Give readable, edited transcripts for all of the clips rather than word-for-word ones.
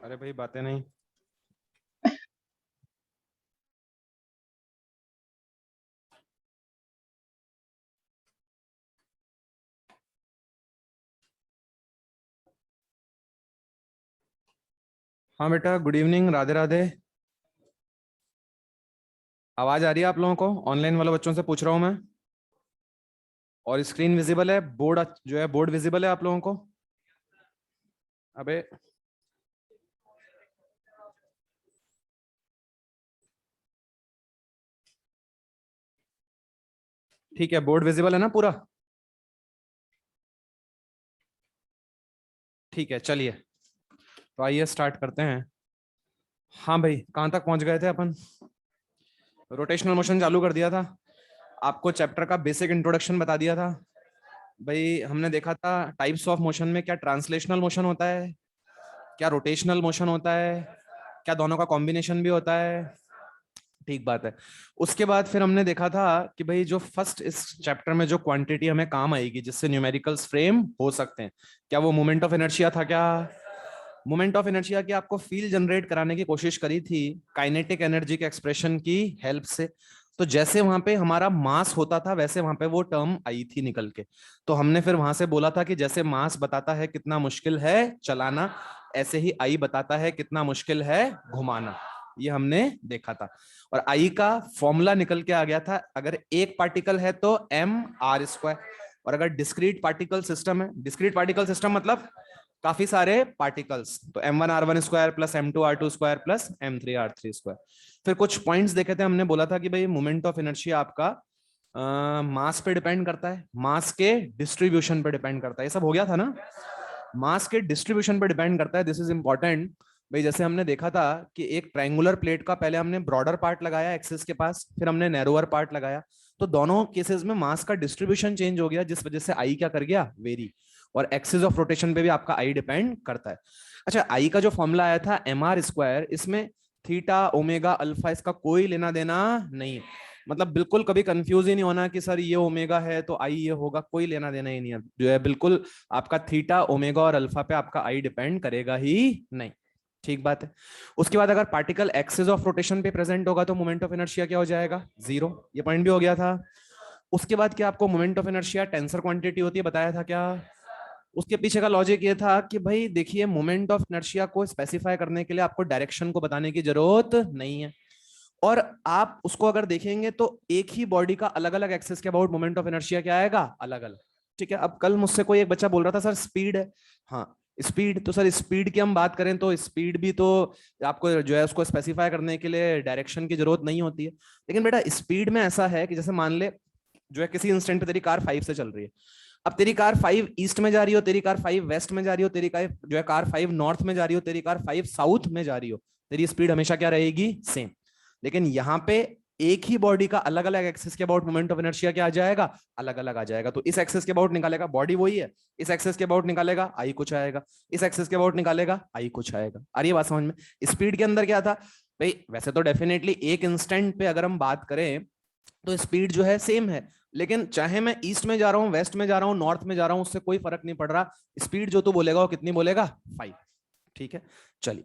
अरे भाई बातें नहीं। हाँ बेटा, गुड इवनिंग, राधे राधे। आवाज आ रही है आप लोगों को? ऑनलाइन वाले बच्चों से पूछ रहा हूँ मैं। और स्क्रीन विजिबल है, बोर्ड जो है बोर्ड विजिबल है आप लोगों को? अबे ठीक है, बोर्ड विजिबल है ना पूरा? ठीक है, चलिए तो आइए स्टार्ट करते हैं। हाँ भाई, कहाँ तक पहुंच गए थे अपन? रोटेशनल मोशन चालू कर दिया था। आपको चैप्टर का बेसिक इंट्रोडक्शन बता दिया था। भाई हमने देखा था टाइप्स ऑफ मोशन में क्या ट्रांसलेशनल मोशन होता है, क्या रोटेशनल मोशन होता है, क्या दोनों का कॉम्बिनेशन भी होता है। ठीक बात है। उसके बाद फिर हमने देखा था कि भाई जो फर्स्ट इस चैप्टर में जो क्वांटिटी हमें काम आएगी जिससे न्यूमेरिकल्स फ्रेम हो सकते हैं, क्या वो मोमेंट ऑफ इनर्शिया था? क्या मोमेंट ऑफ इनर्शिया की आपको फील जनरेट कराने की कोशिश करी थी काइनेटिक एनर्जी के एक्सप्रेशन की हेल्प से। तो जैसे वहां पे हमारा मास होता था वैसे वहां पे वो टर्म आई थी निकल के। तो हमने फिर वहां से बोला था कि जैसे मास बताता है कितना मुश्किल है चलाना, ऐसे ही आई बताता है कितना मुश्किल है घुमाना। ये हमने देखा था। और आई का फॉर्मूला निकल के आ गया था, अगर एक पार्टिकल है तो एम आर स्क्वायर, और अगर डिस्क्रीट पार्टिकल सिस्टम है, डिस्क्रीट पार्टिकल सिस्टम मतलब काफी सारे पार्टिकल्स, तो m1r1 square plus m2r2 square plus m3r3 square. फिर कुछ पॉइंट्स देखे थे हमने, बोला था कि भाई मोमेंट ऑफ इनर्शिया आपका मास पे डिपेंड करता है, मास के डिस्ट्रीब्यूशन पे डिपेंड करता है। ये सब हो गया था ना? मास के डिस्ट्रीब्यूशन पे डिपेंड करता है, दिस इज इंपॉर्टेंट। भाई जैसे हमने देखा था कि एक ट्रायंगुलर प्लेट का पहले हमने ब्रॉडर पार्ट लगाया एक्सिस के पास, फिर हमने नैरोअर पार्ट लगाया। तो दोनों केसेस में मास का डिस्ट्रीब्यूशन चेंज हो गया, जिस वजह से आई क्या कर गया, वेरी। और एक्सिस ऑफ रोटेशन पे भी आपका आई डिपेंड करता है। अच्छा, आई का जो फॉर्मूला आया था mr स्क्वायर, इसमें थीटा ओमेगा अल्फा इसका कोई लेना देना नहीं है। मतलब बिल्कुल कभी कंफ्यूज ही नहीं होना कि सर ये ओमेगा है तो आई ये होगा, कोई लेना देना ही नहीं है जो है। बिल्कुल आपका थीटा ओमेगा और अल्फा पे आपका आई डिपेंड करेगा ही नहीं। ठीक बात है। उसके बाद अगर पार्टिकल एक्सिस ऑफ रोटेशन पे प्रेजेंट होगा तो मोमेंट ऑफ इनर्शिया क्या हो जाएगा, जीरो। ये पॉइंट भी हो गया था। उसके बाद क्या आपको moment of inertia tensor quantity होती है, बताया था क्या? उसके पीछे का लॉजिक ये था कि भाई देखिए मोमेंट ऑफ इनर्शिया को स्पेसिफाई करने के लिए आपको डायरेक्शन को बताने की जरूरत नहीं है। और आप उसको अगर देखेंगे तो एक ही बॉडी का अलग अलग एक्सेस के अबाउट मोमेंट ऑफ इनर्शिया क्या आएगा, अलग अलग। ठीक है। अब कल मुझसे कोई एक बच्चा बोल रहा था सर स्पीड है। हाँ, स्पीड तो सर स्पीड की हम बात करें तो स्पीड भी तो आपको जो है उसको स्पेसिफाई करने के लिए डायरेक्शन की जरूरत नहीं होती है। लेकिन बेटा स्पीड में ऐसा है कि जैसे मान ले जो है किसी इंस्टेंट पे तेरी कार 5 से चल रही है। अब तेरी कार 5 ईस्ट में जा रही हो, तेरी कार 5 वेस्ट में जा रही हो, तेरी कार जो है कार 5 नॉर्थ में जा रही हो, तेरी कार 5 साउथ में जा रही हो, तेरी स्पीड हमेशा क्या रहेगी, सेम। लेकिन यहाँ पे एक ही बॉडी का अलग अलग एक्सेस के अबाउट मोमेंट ऑफ इनर्शिया क्या आ जाएगा, अलग अलग आ जाएगा। तो इस एक्सेस के अबाउट निकालेगा बॉडी वही है, इस एक्सेस के अबाउट निकालेगा आई कुछ आएगा, इस एक्सेस के अबाउट निकालेगा आई कुछ आएगा। आ रही है बात समझ में? स्पीड के अंदर क्या था भाई, वैसे तो डेफिनेटली एक इंस्टेंट पे अगर हम बात करें तो स्पीड जो है सेम है, लेकिन चाहे मैं ईस्ट में जा रहा हूं, वेस्ट में जा रहा हूं, नॉर्थ में जा रहा हूं, उससे कोई फर्क नहीं पड़ रहा। स्पीड जो तू बोलेगा वो कितनी बोलेगा, 5। ठीक है, चलिए।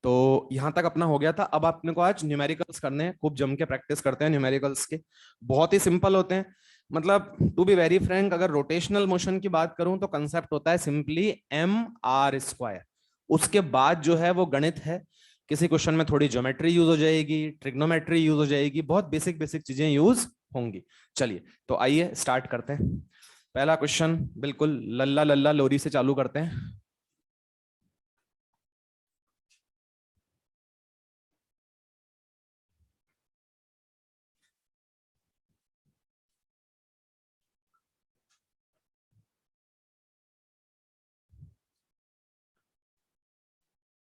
तो यहां तक अपना हो गया था। अब अपने को आज न्यूमेरिकल्स करने हैं, खूब जम के प्रैक्टिस करते हैं न्यूमेरिकल्स के। बहुत ही सिंपल होते हैं। मतलब टू बी वेरी फ्रैंक, अगर रोटेशनल मोशन की बात करूं तो कंसेप्ट होता है सिंपली mr स्क्वायर। उसके बाद जो है वो गणित है। किसी क्वेश्चन में थोड़ी ज्योमेट्री यूज हो जाएगी, ट्रिग्नोमेट्री यूज हो जाएगी, बहुत बेसिक बेसिक चीजें यूज होंगी। चलिए तो आइए स्टार्ट करते हैं। पहला क्वेश्चन बिल्कुल लल्ला लल्ला लोरी से चालू करते हैं।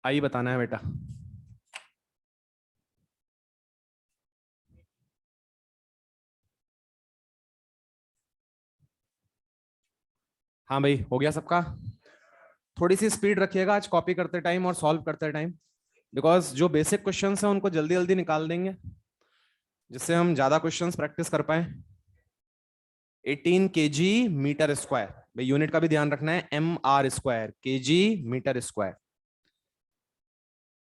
आई बताना है बेटा। हाँ भाई, हो गया सबका? थोड़ी सी स्पीड रखिएगा आज कॉपी करते टाइम और सॉल्व करते टाइम, बिकॉज जो बेसिक क्वेश्चंस हैं उनको जल्दी जल्दी निकाल देंगे जिससे हम ज्यादा क्वेश्चंस प्रैक्टिस कर पाए। 18 केजी मीटर स्क्वायर, भाई यूनिट का भी ध्यान रखना है, mr square, kg metre square.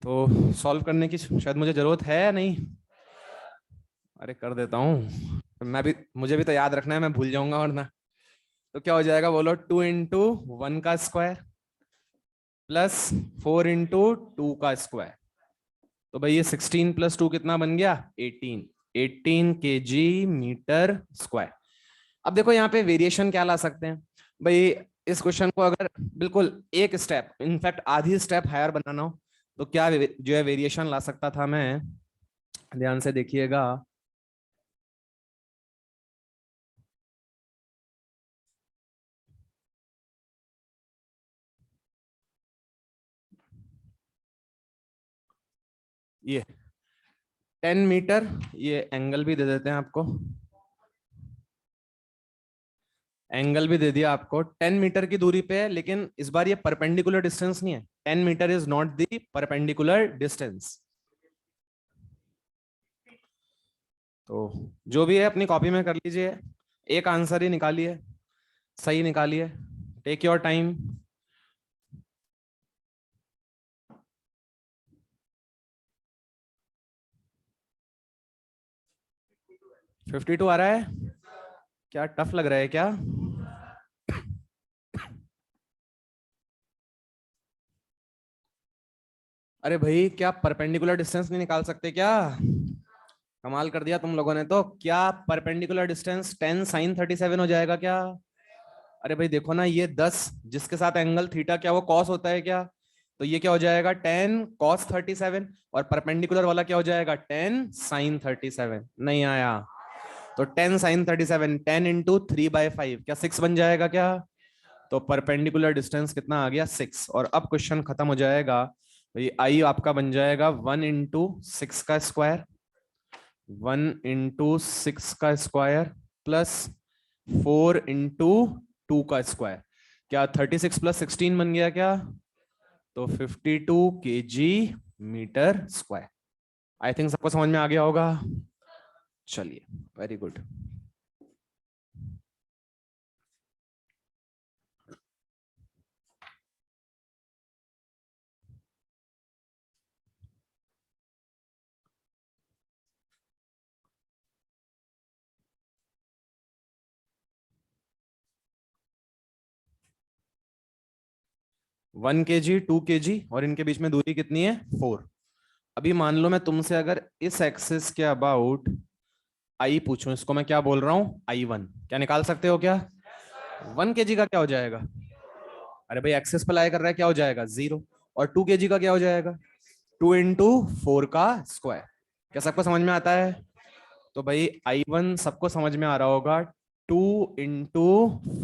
तो सॉल्व करने की शायद मुझे जरूरत है या नहीं? अरे कर देता हूँ, मैं भी, मुझे भी तो याद रखना है, मैं भूल जाऊंगा वरना। तो क्या हो जाएगा बोलो, 2 × 1 का स्क्वायर प्लस 4 × 2 का स्क्वायर। तो भाई ये 16 + 2 कितना बन गया, 18। 18 kg मीटर स्क्वायर। अब देखो यहाँ पे वेरिएशन क्या ला सकते हैं भाई। इस क्वेश्चन को अगर बिल्कुल एक स्टेप, इनफैक्ट आधी स्टेप हायर बनाना हो तो क्या जो है वेरिएशन ला सकता था मैं, ध्यान से देखिएगा। ये 10 मीटर, ये एंगल भी दे देते हैं आपको, एंगल भी दे दिया आपको। 10 मीटर की दूरी पे है, लेकिन इस बार ये परपेंडिकुलर डिस्टेंस नहीं है। 10 metre is not the perpendicular distance. तो जो भी है अपनी कॉपी में कर लीजिए, एक आंसर ही निकालिए, सही निकालिए, टेक योर टाइम। 52 आ रहा है क्या? टफ लग रहा है क्या? अरे भाई क्या परपेंडिकुलर डिस्टेंस नहीं निकाल सकते क्या? कमाल कर दिया तुम लोगों ने तो। क्या परपेंडिकुलर डिस्टेंस 10 sin 37 हो जाएगा क्या? अरे भाई देखो ना, ये 10 जिसके साथ एंगल थीटा, क्या वो कॉस होता है क्या? तो ये क्या हो जाएगा, 10 cos 37। और परपेंडिकुलर वाला क्या हो जाएगा, 10 sin 37। नहीं आया तो 10 sin 37, 10 × 3/5 क्या 6 बन जाएगा क्या? तो परपेंडिकुलर डिस्टेंस कितना आ गया, 6। और अब क्वेश्चन खत्म हो जाएगा। तो ये आई आपका बन जाएगा 1 × 6 का स्क्वायर, 1 × 6 का स्क्वायर प्लस 4 × 2 का स्क्वायर। क्या 36 + 16 बन गया क्या? तो 52 kg metre square. I think सबको समझ में आ गया होगा। चलिए, वेरी गुड। 1 kg, 2 kg, और इनके बीच में दूरी कितनी है, 4। अभी मान लो मैं तुमसे अगर इस एक्सिस के अबाउट आई पूछूं, इसको मैं क्या बोल रहा हूं, I1, क्या निकाल सकते हो क्या? 1 kg का क्या हो जाएगा? अरे भाई एक्सिस पे लाई कर रहा है, क्या हो जाएगा, 0। और 2 kg का क्या हो जाएगा, 2 × 4 का स्क्वायर। क्या सबको समझ में आता है? तो भाई I1 सबको समझ में आ रहा होगा, 2 ×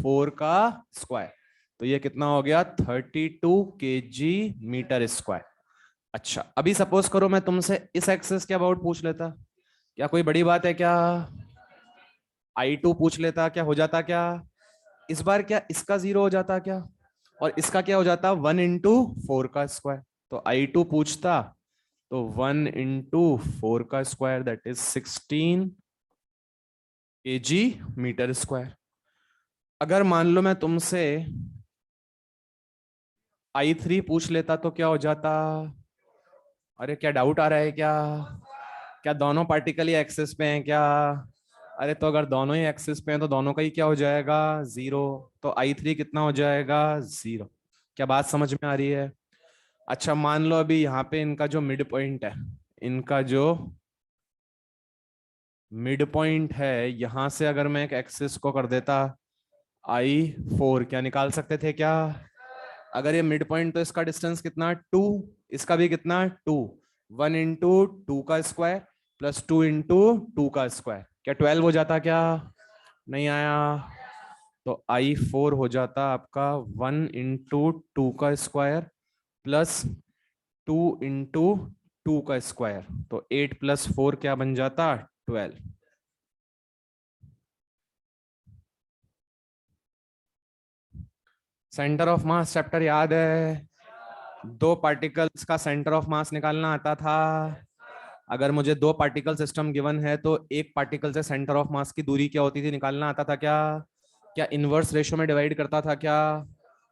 4 का स्क्वायर। तो ये कितना हो गया, 32 kg मीटर स्क्वायर। अच्छा, अभी सपोज करो मैं तुमसे इस एक्सेस के अबाउट पूछ लेता, क्या कोई बड़ी बात है क्या? I2 पूछ लेता, क्या हो जाता क्या? इस बार क्या इसका 0 हो जाता क्या? और इसका क्या हो जाता, 1 × 4 का स्क्वायर। तो I2 पूछता, तो 1 × 4 का square, that is 16 kg metre square. अगर मान लो मैं तुमसे I3 पूछ लेता तो क्या हो जाता? अरे क्या डाउट आ रहा है क्या? क्या दोनों पार्टिकल ही एक्सिस पे हैं क्या? अरे तो अगर दोनों ही एक्सिस पे हैं तो दोनों का ही क्या हो जाएगा, 0। तो I3 कितना हो जाएगा, 0। क्या बात समझ में आ रही है? अच्छा मान लो अभी यहाँ पे इनका जो मिड पॉइंट है, इनका जो मिड पॉइंट है, यहां से अगर मैं एक एक्सिस को कर देता I4, क्या निकाल सकते थे क्या? अगर ये मिड पॉइंट, तो इसका डिस्टेंस कितना, 2। इसका भी कितना, 2। 1 × 2 का स्क्वायर प्लस 2 × 2 का स्क्वायर, क्या 12 हो जाता क्या? नहीं आया। तो I4 हो जाता आपका 1 × 2 का स्क्वायर प्लस 2 × 2 का स्क्वायर। तो 8 + 4 क्या बन जाता, 12। सेंटर ऑफ मास चैप्टर याद है? दो पार्टिकल्स का सेंटर ऑफ मास निकालना आता था। अगर मुझे दो पार्टिकल सिस्टम गिवन है तो एक पार्टिकल से सेंटर ऑफ मास की दूरी क्या होती थी, निकालना आता था क्या? क्या इनवर्स रेशियो में डिवाइड करता था क्या?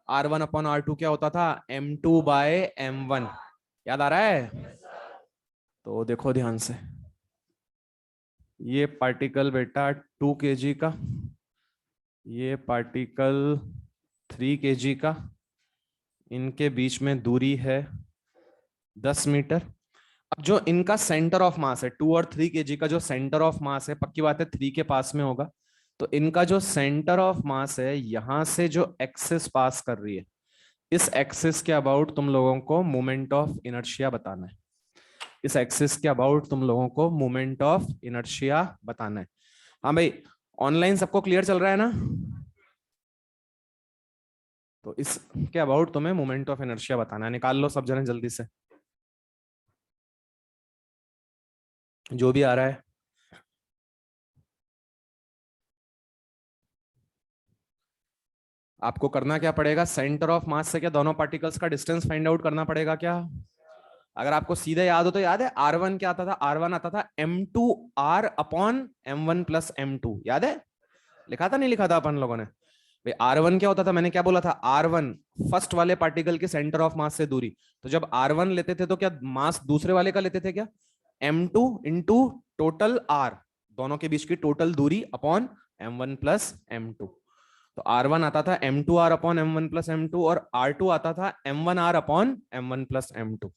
R1/R2 क्या होता था, M2/M1। याद आ रहा है? तो देखो ध्यान से, ये पार्टिकल बेटा 2 kg का, ये पार्टिकल 3 kg का, इनके बीच में दूरी है 10 मीटर। अब जो इनका सेंटर ऑफ मास है, 2 और 3 kg का जो सेंटर ऑफ मास है, पक्की बात है 3 के पास में होगा। तो इनका जो सेंटर ऑफ मास है, यहां से जो एक्सिस पास कर रही है, इस एक्सिस के अबाउट तुम लोगों को मोमेंट ऑफ इनर्शिया बताना है। इस एक्सिस के अबाउट तुम लोगों को मोमेंट ऑफ इनर्शिया बताना है। हाँ भाई, ऑनलाइन सबको क्लियर चल रहा है ना? तो इसके अबाउट तुम्हें मोमेंट ऑफ इनर्शिया बताना है। निकाल लो सब जने जल्दी से, जो भी आ रहा है। आपको करना क्या पड़ेगा, सेंटर ऑफ मास से क्या दोनों पार्टिकल्स का डिस्टेंस फाइंड आउट करना पड़ेगा क्या? अगर आपको सीधे याद हो तो याद है R1 क्या आता था? R1 आता था M2R upon M1 plus M2। याद है? लिखा था नहीं लिखा था अपन लोगों ने? भाई R1 क्या होता था, मैंने क्या बोला था? R1 फर्स्ट वाले पार्टिकल के सेंटर ऑफ मास से दूरी। तो जब R1 लेते थे तो क्या मास दूसरे वाले का लेते थे क्या? M2 इंटू टोटल R, दोनों के बीच की टोटल दूरी अपॉन M1 प्लस M2। तो R1 आता था M2R upon M1 plus M2, और R2 आता था M1R upon M1 plus M2।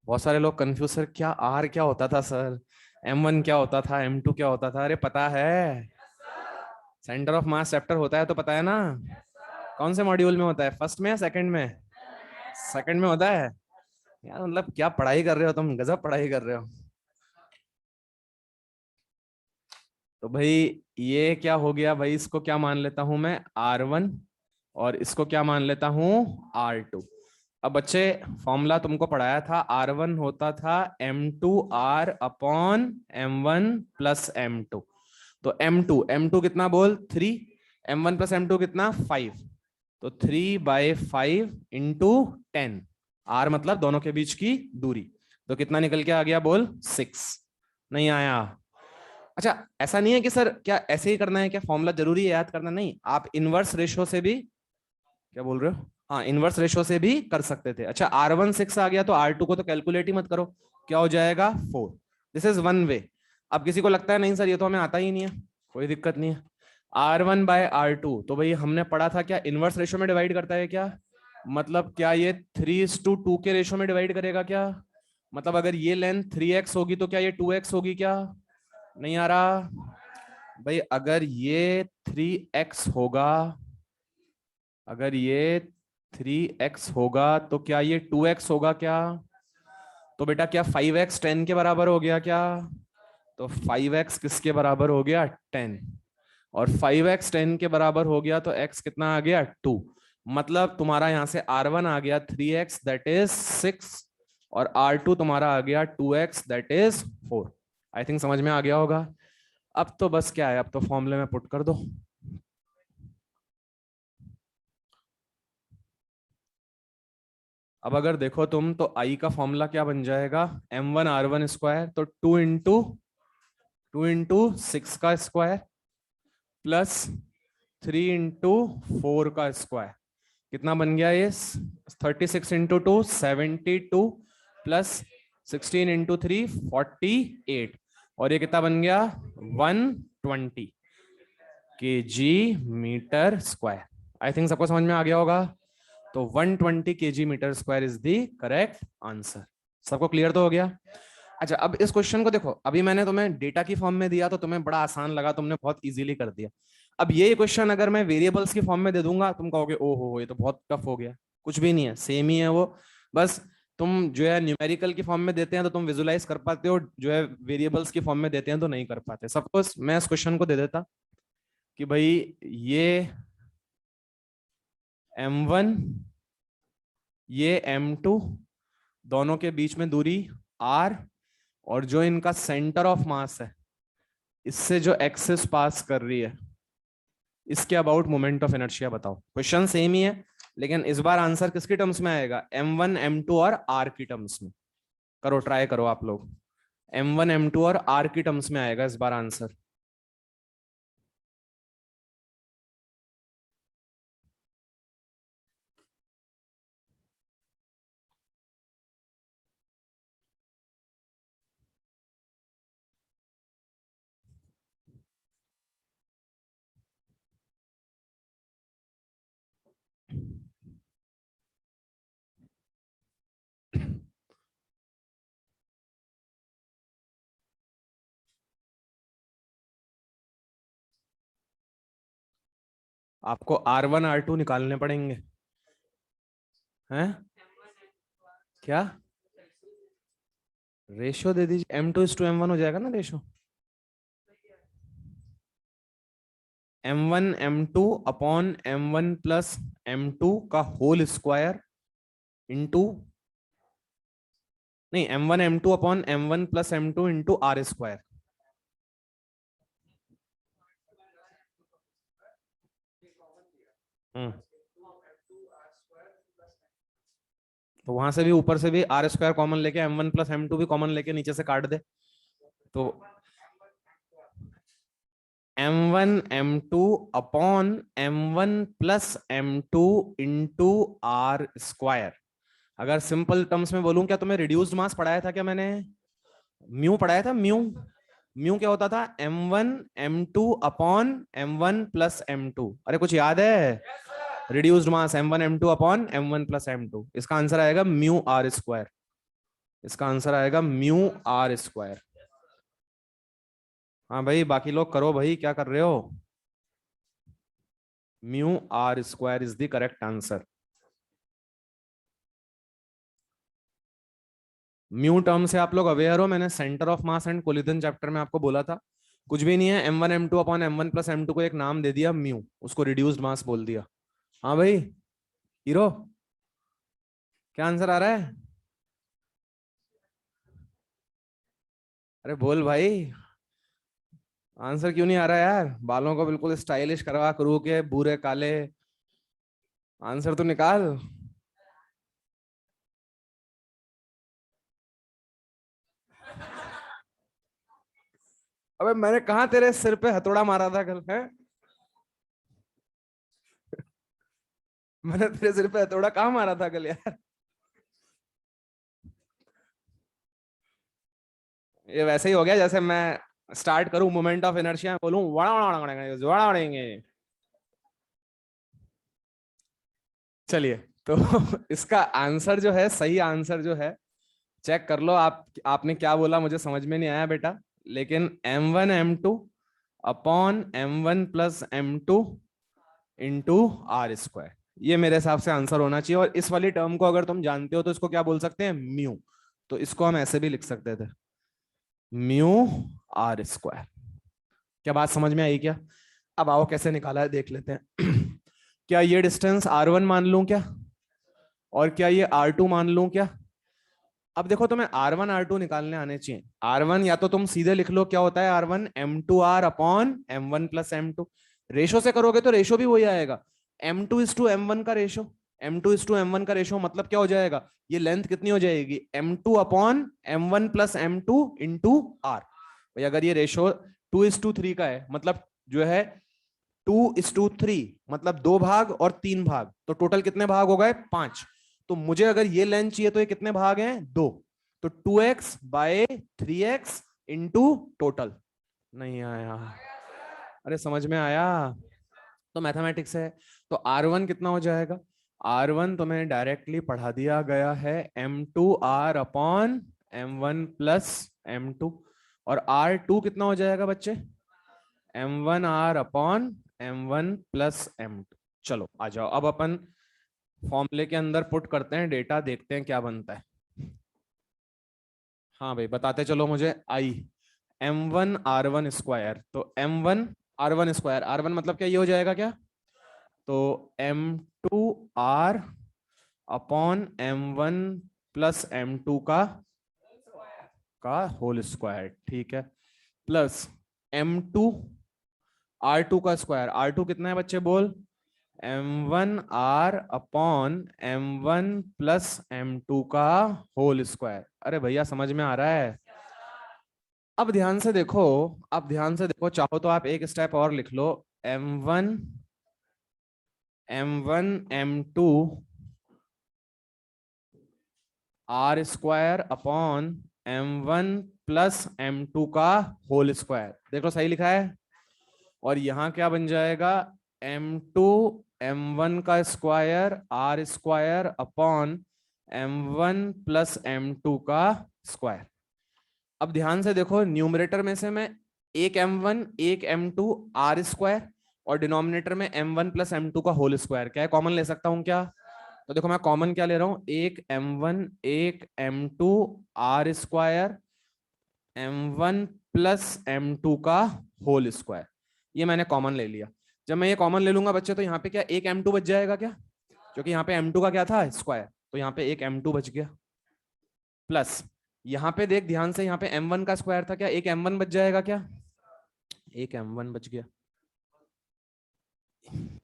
बहुत सारे लोग कंफ्यूज, सर क्या R क्या होता था सर, M1 क्या होता था, M2 क्या होता था? अरे पता है, सेंटर ऑफ मास चैप्टर होता है तो पता है ना। कौन से मॉड्यूल में होता है, फर्स्ट में या सेकंड में? सेकंड में होता है। यार मतलब क्या पढ़ाई कर रहे हो तुम, गजब पढ़ाई कर रहे हो। तो भाई ये क्या हो गया भाई, इसको क्या मान लेता हूं मैं? R1, और इसको क्या मान लेता हूं? R2। अब बच्चे, फॉर्मूला तुमको पढ़ाया था, R1 होता था M2R upon M1 plus M2। तो M2 कितना बोल? 3। M1 प्लस M2 कितना? 5। तो 3/5 इंटू 10। R मतलब दोनों के बीच की दूरी। तो कितना निकल के आ गया बोल? 6। नहीं आया? अच्छा, ऐसा नहीं है कि सर क्या ऐसे ही करना है क्या, फॉर्मूला जरूरी है याद करना? नहीं, आप इनवर्स रेशो से भी, क्या बोल रहे हो? हाँ, इनवर्स रेशो से भी कर सकते थे। अच्छा, R1 6 आ गया तो R2 को तो कैलकुलेट ही मत करो, क्या हो जाएगा? 4। This is one way. अब किसी को लगता है नहीं सर ये तो हमें आता ही नहीं है, कोई दिक्कत नहीं है। R1/R2 तो भाई हमने पढ़ा था क्या इनवर्स रेशो में डिवाइड करता है क्या? मतलब क्या ये 3:2 के रेशो में डिवाइड करेगा क्या? मतलब अगर ये लेंथ 3x होगी तो क्या ये 2x होगी क्या? नहीं आ रहा भाई? अगर ये 3x होगा, अगर ये 3x होगा तो क्या ये 2x होगा क्या? तो बेटा क्या 5x 10 के बराबर हो गया क्या? तो 5x किसके बराबर हो गया? 10। और 5x 10 के बराबर हो गया तो x कितना आ गया? 2। मतलब तुम्हारा यहां से R1 आ गया 3x दैट इज 6, और R2 तुम्हारा आ गया 2x that is 4। I think समझ में आ गया होगा। अब तो बस क्या है, अब तो फॉर्मूले में पुट कर दो। अब अगर देखो तुम तो आई का फॉर्मूला क्या बन जाएगा? M1R1 स्क्वायर, तो 2 इंटू 6 का स्क्वायर प्लस 3 इंटू 4 का स्क्वायर। कितना बन गया ये? 36 इंटू 2 72, प्लस 16 इंटू 3 48, और ये कितना बन गया? 120 kg/मीटर स्क्वायर। आई थिंक सबको समझ में आ गया होगा। तो 120 kg/मीटर square is the correct answer. सबको क्लियर तो हो गया? अच्छा, अब इस क्वेश्चन को देखो, अभी मैंने तुम्हें डेटा की फॉर्म में दिया तो तुम्हें बड़ा आसान लगा, तुमने बहुत इजीली कर दिया। अब ये क्वेश्चन अगर मैं वेरिएबल्स की फॉर्म में दे दूंगा, तुम कहोगे ओहो ये तो बहुत टफ हो गया। कुछ भी नहीं है, सेम ही है वो। बस तुम जो है न्यूमेरिकल की फॉर्म में देते हैं तो तुम विजुलाइज कर पाते हो, जो है वेरिएबल्स की फॉर्म में देते हैं तो नहीं कर पाते। सपोज मैं इस क्वेश्चन को दे देता कि भाई ये M1, ये M2, दोनों के बीच में दूरी R, और जो इनका सेंटर ऑफ मास है, इससे जो एक्सिस पास कर रही है, इसके अबाउट मोमेंट ऑफ इनर्शिया बताओ। क्वेश्चन सेम ही है, लेकिन इस बार आंसर किसके टर्म्स में आएगा? M1 M2 और R की टर्म्स में। करो, ट्राई करो आप लोग। M1 M2 और R की टर्म्स में आएगा इस बार आंसर। आपको R1 R2 निकालने पड़ेंगे, हैं? क्या रेशियो दे दीजिए, M2:M1 हो जाएगा ना ratio. M1 M2 upon M1 plus M2 का होल स्क्वायर इंटू, नहीं, M1 M2 upon M1 plus M2 into R square. तो वहां से भी ऊपर से भी आर स्क्वायर कॉमन लेके M1 प्लस M2 भी कॉमन लेके नीचे से काट दे, तो M1 M2 upon M1 plus M2 into R square. अगर सिंपल टर्म्स में बोलूं, क्या तुम्हें रिड्यूस्ड मास पढ़ाया था क्या मैंने? म्यू पढ़ाया था, म्यू। म्यू क्या होता था? M1 M2 upon M1 plus M2। अरे कुछ याद है? रिड्यूस्ड मास M1 M2 upon M1 plus M2। इसका आंसर आएगा म्यू आर स्क्वायर। इसका आंसर आएगा म्यू आर स्क्वायर। हाँ भाई, बाकी लोग करो भाई, क्या कर रहे हो? Mu R square is the correct answer. Mu term से आप लोग अवेयर हो, मैंने centre of mass and collision chapter में आपको बोला था, कुछ भी नहीं है, M1 M2 upon M1 plus M2 को एक नाम दे दिया म्यू, उसको रिड्यूस्ड मास बोल दिया। हाँ भाई हीरो, क्या आंसर आ रहा है? अरे बोल भाई, आंसर क्यों नहीं आ रहा यार? बालों को बिल्कुल स्टाइलिश करवा करू के भूरे काले, आंसर तो निकाल। अबे मैंने कहा तेरे सिर पे हथौड़ा मारा था कल, है? मैंने तेरे सिर पे हथौड़ा कहाँ मारा था कल यार? ये वैसे ही हो गया जैसे मैं स्टार्ट करूं मोमेंट ऑफ इनर्शिया, बोलूं वड़ा वड़ा वड़ा वड़ा वड़ेंगे। चलिए, तो इसका आंसर जो है, सही आंसर जो है, चेक कर लो आप। आपने क्या बोला मुझे समझ में नहीं आया बेटा, लेकिन M1 M2 upon M1 plus M2 into R square, ये मेरे हिसाब से आंसर होना चाहिए। और इस वाली टर्म को अगर तुम जानते हो तो इसको क्या बोल सकते हैं? म्यू। तो इसको हम ऐसे भी लिख सकते थे, म्यू आर स्क्वायर। क्या बात समझ में आई क्या? अब आओ कैसे निकाला है देख लेते हैं। क्या ये डिस्टेंस R1 मान लूं क्या? और क्या ये R2 मान लूं क्या? अब देखो, तुम्हें R1 R2 निकालने आने चाहिए। R1 या तो तुम सीधे लिख लो, क्या होता है R1? M2R upon M1 plus M2। Ratio से करोगे तो रेशो भी वही आएगा, M2:M1 का रेशो। M2:M1 का रेशो मतलब क्या हो जाएगा? ये लेंथ कितनी हो जाएगी? M2 upon M1 plus M2 into are. भाई अगर ये रेशो 2:3 का है, मतलब जो है 2:3, मतलब 2 भाग और 3 भाग, तो टोटल कितने भाग हो गए? 5। तो मुझे अगर ये लेंथ चाहिए तो ये कितने भाग हैं? 2। तो 2x bye 3x into total. नहीं आया? अरे समझ में आया? तो मैथमेटिक्स है। तो R1 कितना हो जाएगा? R1 तुम्हें डायरेक्टली पढ़ा दिया गया है, M2R upon M1 plus M2। और R2 कितना हो जाएगा बच्चे? M1R upon M1 plus M2। चलो आ जाओ, अब अपन फॉर्मूले के अंदर पुट करते हैं डेटा, देखते हैं क्या बनता है। हाँ भाई बताते चलो मुझे। आई M1R1 स्क्वायर, तो M1R1 स्क्वायर, R1 मतलब क्या, ये हो जाएगा क्या? तो M2R upon M1 plus M2 का होल स्क्वायर, ठीक है, प्लस M2R2 का स्क्वायर। R2 कितना है बच्चे बोल? M1R upon M1 plus M2 का होल स्क्वायर। अरे भैया समझ में आ रहा है? अब ध्यान से देखो, अब ध्यान से देखो, चाहो तो आप एक स्टेप और लिख लो, M1 M2 R square upon M1 plus M2 का होल स्क्वायर। देखो सही लिखा है। और यहां क्या बन जाएगा? M2 M1 का square R square upon M1 plus M2 का स्क्वायर। अब ध्यान से देखो, न्यूमरेटर में से मैं एक M1 एक M2 R स्क्वायर, और डिनोमिनेटर में m1 प्लस m2 का होल स्क्वायर, क्या है कॉमन ले सकता हूँ क्या? तो देखो मैं कॉमन क्या ले रहा हूँ, एक m1 एक m2 are square m1 plus m2 का होल स्क्वायर, ये मैंने कॉमन ले लिया। जब मैं ये कॉमन ले लूंगा बच्चे तो यहाँ पे क्या एक m2 बच जाएगा क्या, क्योंकि यहाँ पे m2 का क्या था स्क्वायर, तो यहाँ पे एक m2 बच गया। प्लस यहाँ पे देख ध्यान से, यहाँ पे m1 का स्क्वायर था, क्या एक m1 बच जाएगा क्या, एक m1 बच गया।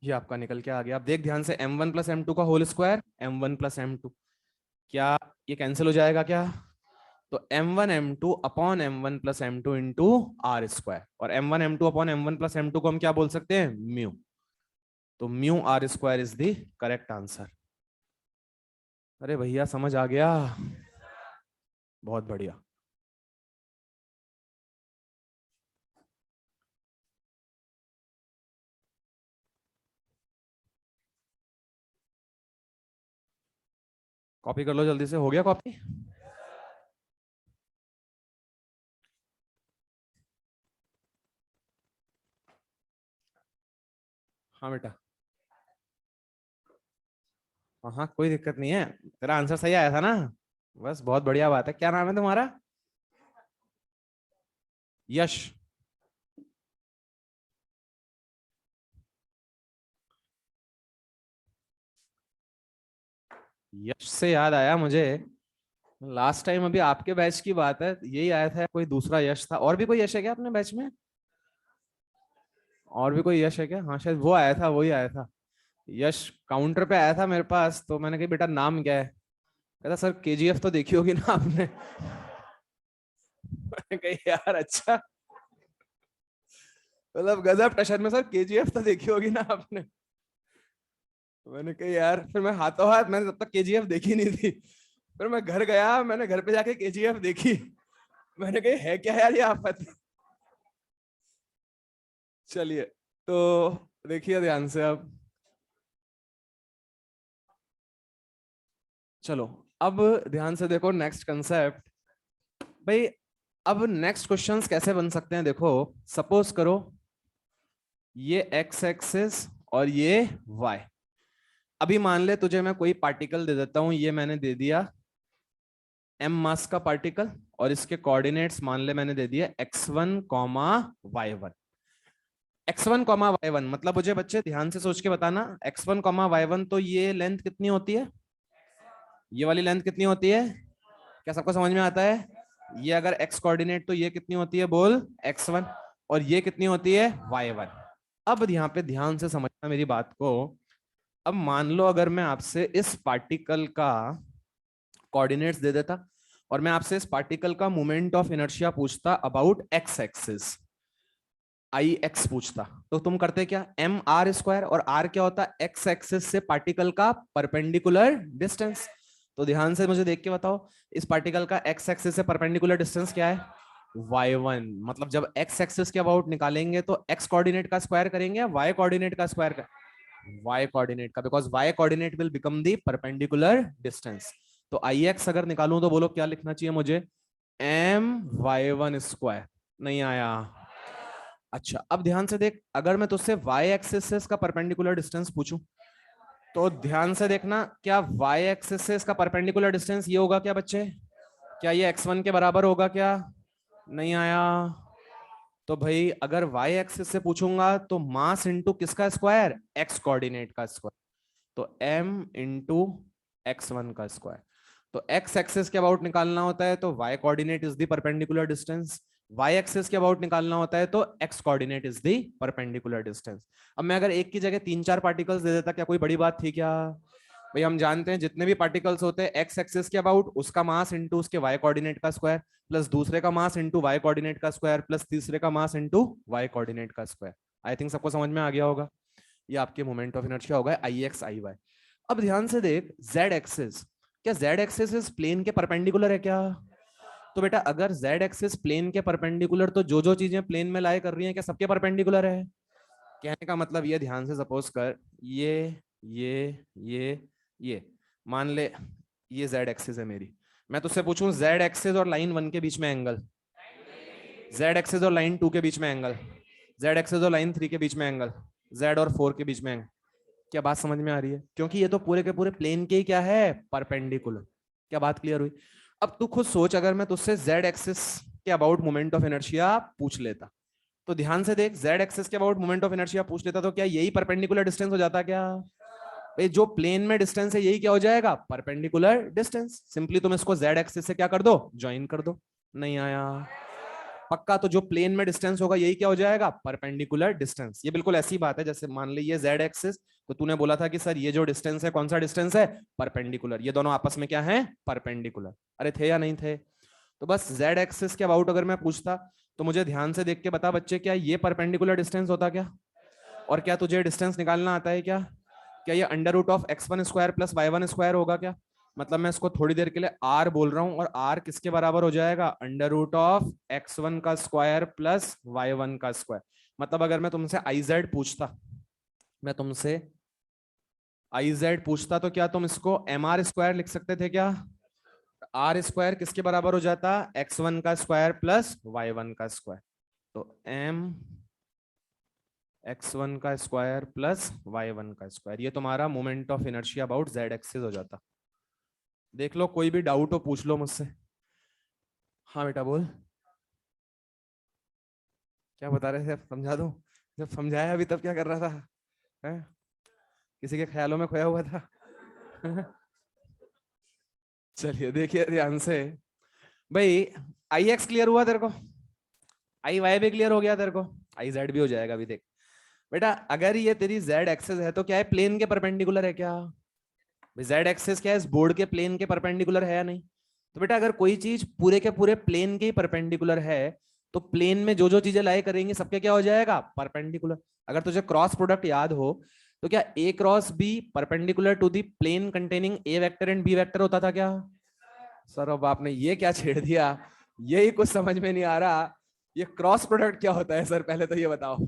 ये आपका निकल के आ गया। अब देख ध्यान से, m1 प्लस m2 का whole square m1 plus m2, क्या ये कैंसिल हो जाएगा क्या? तो m1 m2 upon m1 plus m2 into R square, और m1 m2 upon m1 plus m2 को हम क्या बोल सकते हैं, म्यू। तो mu R square is the correct answer. अरे भैया समझ आ गया, बहुत बढ़िया। कॉपी कर लो जल्दी से, हो गया कॉपी? हाँ बेटा, हाँ हाँ कोई दिक्कत नहीं है, तेरा आंसर सही आया था ना, बस बहुत बढ़िया बात है। क्या नाम है तुम्हारा? यश। यश से याद आया मुझे, लास्ट टाइम अभी आपके बैच की बात है, यही आया था, कोई दूसरा यश था, और भी कोई यश है क्या अपने बैच में? और भी कोई यश है क्या? हाँ शायद वो आया था, वही आया था यश, काउंटर पे आया था मेरे पास, तो मैंने कहा बेटा नाम क्या है, कहता सर केजीएफ तो देखी होगी ना आपने। मैंने कहा यार अच्छा, मतलब गजब टशन में, सर केजीएफ तो देखी होगी ना आपने। मैंने कहा यार, फिर मैं हाथों हाथ, मैंने तब तक केजीएफ देखी नहीं थी, फिर मैं घर गया, मैंने घर पे जाके केजीएफ देखी, मैंने कहा है क्या यार ये आफत। चलिए, तो देखिए ध्यान से अब, चलो अब ध्यान से देखो नेक्स्ट कंसेप्ट भाई। अब नेक्स्ट क्वेश्चंस कैसे बन सकते हैं, देखो सपोज करो ये एक्स एक्सिस और ये वाई। अभी मान ले तुझे मैं कोई पार्टिकल दे देता हूं, ये मैंने दे दिया m मास का पार्टिकल, और इसके कोऑर्डिनेट्स मान ले मैंने दे दिया x1 comma y1। x1 comma y1 मतलब, मुझे बच्चे ध्यान से सोच के बताना, x1 कॉमा y1 तो ये लेंथ कितनी होती है, ये वाली लेंथ कितनी होती है, क्या सबको समझ में आता है? ये अगर x कोऑर्डिनेट तो ये कितनी होती है बोल, x1, और ये कितनी होती है y1। अब यहाँ पे ध्यान से समझना मेरी बात को। अब मान लो अगर मैं आपसे इस पार्टिकल का कोऑर्डिनेट्स दे देता, और मैं आपसे इस पार्टिकल का मोमेंट ऑफ इनर्शिया पूछता about x axis, I x पूछता, तो तुम करते क्या, एम आर स्क्वायर, और आर क्या होता है, एक्स एक्सिस से पार्टिकल का परपेंडिकुलर डिस्टेंस। तो ध्यान से मुझे देख के बताओ, इस पार्टिकल का एक्स एक्सिस से परपेंडिकुलर डिस्टेंस क्या है, y1। मतलब जब x एक्सिस के अबाउट निकालेंगे तो x कोऑर्डिनेट का स्क्वायर करेंगे या y कोऑर्डिनेट का स्क्वायर कर, y कोऑर्डिनेट का, because y coordinate will become the perpendicular distance. तो ix अगर निकालूं तो बोलो क्या लिखना चाहिए मुझे, m y1 स्क्वायर। नहीं आया? अच्छा अब ध्यान से देख, अगर मैं तुझसे y एक्सिस से इसका परपेंडिकुलर डिस्टेंस पूछूं, तो ध्यान से देखना, क्या y एक्सिस से इसका परपेंडिकुलर डिस्टेंस ये होगा क्या बच्चे, क्या ये x1 के बराबर होगा क्या? नहीं आया? तो भाई अगर y एक्सिस से पूछूंगा तो मास इंटू किसका स्क्वायर, x कोऑर्डिनेट का स्क्वायर, तो m इंटू x1 का स्क्वायर। तो x एक्सिस के अबाउट निकालना होता है तो y coordinate is the perpendicular distance, y axis के अबाउट निकालना होता है तो x coordinate is the perpendicular distance. अब मैं अगर एक की जगह 3-4 पार्टिकल्स दे देता, क्या कोई बड़ी बात थी क्या? भाई हम जानते हैं जितने भी पार्टिकल्स होते हैं एक्स एक्सिस के अबाउट, उसका मास इंटू उसके वाई कोऑर्डिनेट का स्क्वायर, प्लस दूसरे का मास इंटू वाई कोऑर्डिनेट का स्क्वायर, प्लस तीसरे का मास इंटू वाई कोऑर्डिनेट का स्क्वायर। आई थिंक सबको समझ में आ गया होगा, ये आपके मोमेंट ऑफ इनर्शिया होगा आई एक्स आई वाई। अब ध्यान से देख, जेड एक्सिस, क्या जेड एक्सिस इस प्लेन के परपेंडिकुलर है क्या? तो बेटा अगर जेड एक्सिस प्लेन के परपेंडिकुलर, तो जो जो चीजें प्लेन में लाई कर रही हैं क्या सबके परपेंडिकुलर है? कहने का मतलब ये, ध्यान से सपोज कर, ये मान ले, ये जेड एक्सिस है मेरी, मैं तुझसे पूछूं जेड एक्सिस और लाइन 1 के बीच में एंगल, जेड एक्सिस और लाइन 2 के बीच में एंगल, जेड एक्सिस और लाइन 3 के बीच में एंगल, Z और 4 के बीच में एंगल। क्या बात समझ में आ रही है? क्योंकि ये तो पूरे के पूरे प्लेन के ही क्या है, परपेंडिकुलर। क्या बात क्लियर हुई? अब तू खुद सोच, अगर मैं तुझसे Z एक्सिस के अबाउट मोमेंट ऑफ इनर्शिया पूछ लेता, तो ध्यान से देख, Z एक्सिस के अबाउट मोमेंट ऑफ इनर्शिया पूछ लेता तो क्या यही परपेंडिकुलर डिस्टेंस हो जाता क्या? भाई जो प्लेन में डिस्टेंस है यही क्या हो जाएगा, परपेंडिकुलर डिस्टेंस। सिंपली तुम इसको Z एक्सिस से क्या कर दो, ज्वाइन कर दो। नहीं आया? पक्का? तो जो प्लेन में डिस्टेंस होगा यही क्या हो जाएगा, परपेंडिकुलर डिस्टेंस। ये बिल्कुल ऐसी बात है जैसे मान लीजिए Z एक्सिस, तो तूने बोला था कि सर ये जो डिस्टेंस है कौन सा डिस्टेंस है, परपेंडिकुलर। ये दोनों आपस में क्या है, परपेंडिकुलर। अरे थे या नहीं थे? तो बस Z एक्सिस के अबाउट अगर मैं पूछता तो मुझे ध्यान से देख के बता बच्चे, क्या ये परपेंडिकुलर डिस्टेंस होता क्या? और क्या तुझे डिस्टेंस निकालना आता है क्या? क्या ये under root of x1 square plus y1 square होगा क्या? मतलब मैं इसको थोड़ी देर के लिए r बोल रहा हूं, और r किसके बराबर हो जाएगा, अंडर रूट ऑफ x1 का स्क्वायर प्लस y1 का स्क्वायर। मतलब अगर मैं तुमसे iz पूछता, मैं तुमसे iz पूछता तो क्या तुम इसको mr स्क्वायर लिख सकते थे क्या? आर स्क्वायर किसके बराबर हो जाता, x1 का स्क्वायर प्लस y1 का स्क्वायर। तो m x1 का स्क्वायर प्लस y1 का स्क्वायर, ये तुम्हारा moment of inertia about z axis हो जाता। देख लो, कोई भी डाउट हो पूछ लो मुझसे। हाँ बेटा बोल, क्या बता रहे थे, समझा दूं? जब समझाया अभी तब क्या कर रहा था? है? किसी के ख्यालों में खोया हुआ था? चलिए देखिए ध्यान से भाई, आई एक्स क्लियर हुआ तेरे को, आई वाई भी क्लियर हो गया तेरे को, आई जेड भी हो जाएगा अभी देख। बेटा अगर ये तेरी जेड एक्सेस है तो क्या है, प्लेन के परपेंडिकुलर है क्या? जेड एक्सेस क्या है, इस बोर्ड के प्लेन के परपेंडिकुलर है या नहीं? तो बेटा अगर कोई चीज पूरे के पूरे प्लेन के ही परपेंडिकुलर है, तो प्लेन में जो जो चीजें लाई करेंगी सबके क्या हो जाएगा, परपेंडिकुलर। अगर तुझे क्रॉस प्रोडक्ट याद हो, तो क्या A cross B perpendicular to the plane containing A vector and B vector होता था क्या? सर अब आपने ये क्या छेड़ दिया, यही कुछ समझ में नहीं आ रहा। ये क्रॉस प्रोडक्ट क्या होता है सर, पहले तो ये बताओ।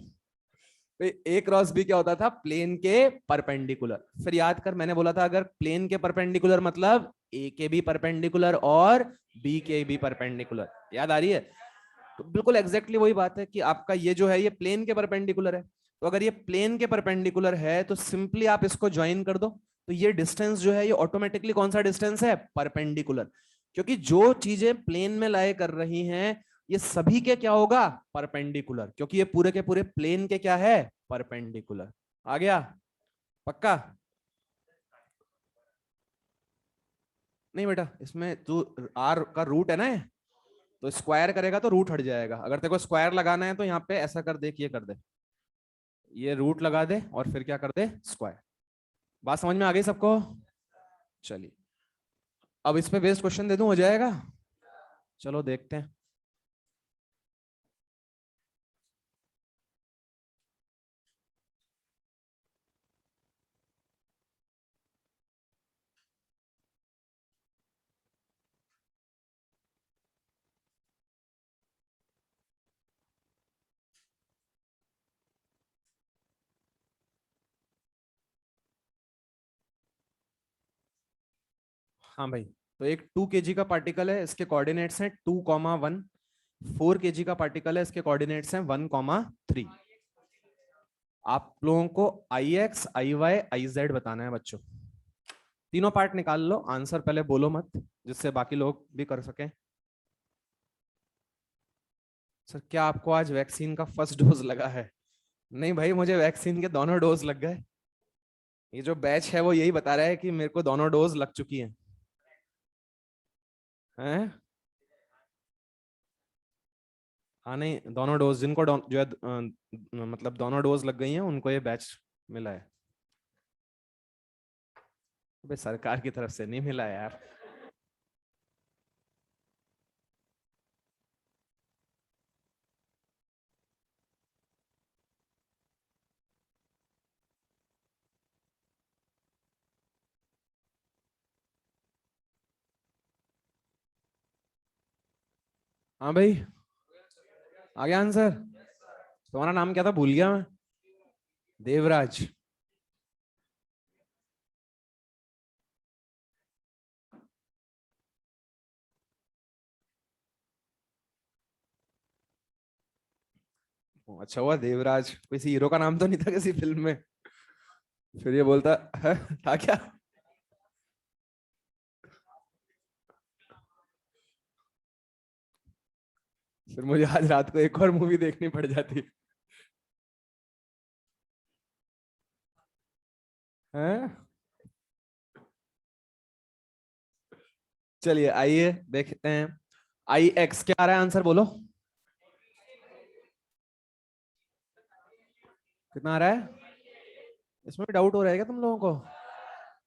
ए क्रॉस बी क्या होता था, प्लेन के परपेंडिकुलर। फिर याद कर, मैंने बोला था अगर प्लेन के परपेंडिकुलर मतलब ए के भी परपेंडिकुलर और बी के भी परपेंडिकुलर। याद आ रही है? तो बिल्कुल एग्जैक्टली वही बात है कि आपका ये जो है ये प्लेन के परपेंडिकुलर है। तो अगर ये प्लेन के परपेंडिकुलर है तो सिंपली आप इसको ज्वाइन कर दो, तो ये डिस्टेंस जो है ये ऑटोमेटिकली कौन सा डिस्टेंस है, परपेंडिकुलर। क्योंकि जो चीजें प्लेन में लाए कर रही हैं ये सभी के क्या होगा, परपेंडिकुलर, क्योंकि ये पूरे के पूरे प्लेन के क्या है, परपेंडिकुलर। आ गया? पक्का? नहीं बेटा, इसमें जो आर का रूट है ना, तो स्क्वायर करेगा तो रूट हट जाएगा। अगर तेरे को स्क्वायर लगाना है तो यहाँ पे ऐसा कर दे कि ये कर दे, ये रूट लगा दे और फिर क्या कर दे, स्क्वायर। बात समझ में आ गई सबको? चलिए अब इस पे बेस्ड क्वेश्चन दे दूं, हो जाएगा? चलो देखते हैं। हाँ भाई, तो एक 2 kg का पार्टिकल है, इसके कोऑर्डिनेट्स हैं 2,1। 4 kg का पार्टिकल है, इसके कोऑर्डिनेट्स हैं 1,3। आप लोगों को I X I Y I Z बताना है बच्चों। तीनों पार्ट निकाल लो, आंसर पहले बोलो मत, जिससे बाकी लोग भी कर सकें। सर क्या आपको आज वैक्सीन का फर्स्ट डोज लगा है? नहीं भाई, मुझे वैक्सीन के दोनों डोज लग गए। ये जो बैच है वो यही बता रहा है कि मेरे को दोनों डोज लग चुकी हैं। हैं? हाँ नहीं, दोनों डोज जिनको जो है मतलब दोनों डोज लग गई हैं उनको ये बैच मिला है। अबे सरकार की तरफ से नहीं मिला यार। हाँ भाई, आ गया आंसर। तुम्हारा नाम क्या था, भूल गया मैं। देवराज। अच्छा हुआ देवराज, किसी हीरो का नाम तो नहीं था किसी फिल्म में। फिर ये बोलता है था क्या। फिर मुझे आज रात को एक और मूवी देखनी पड़ जाती है। चलिए आइए देखते हैं। आई एक्स क्या आ रहा है, आंसर बोलो कितना आ रहा है। इसमें भी डाउट हो रहा है क्या तुम लोगों को।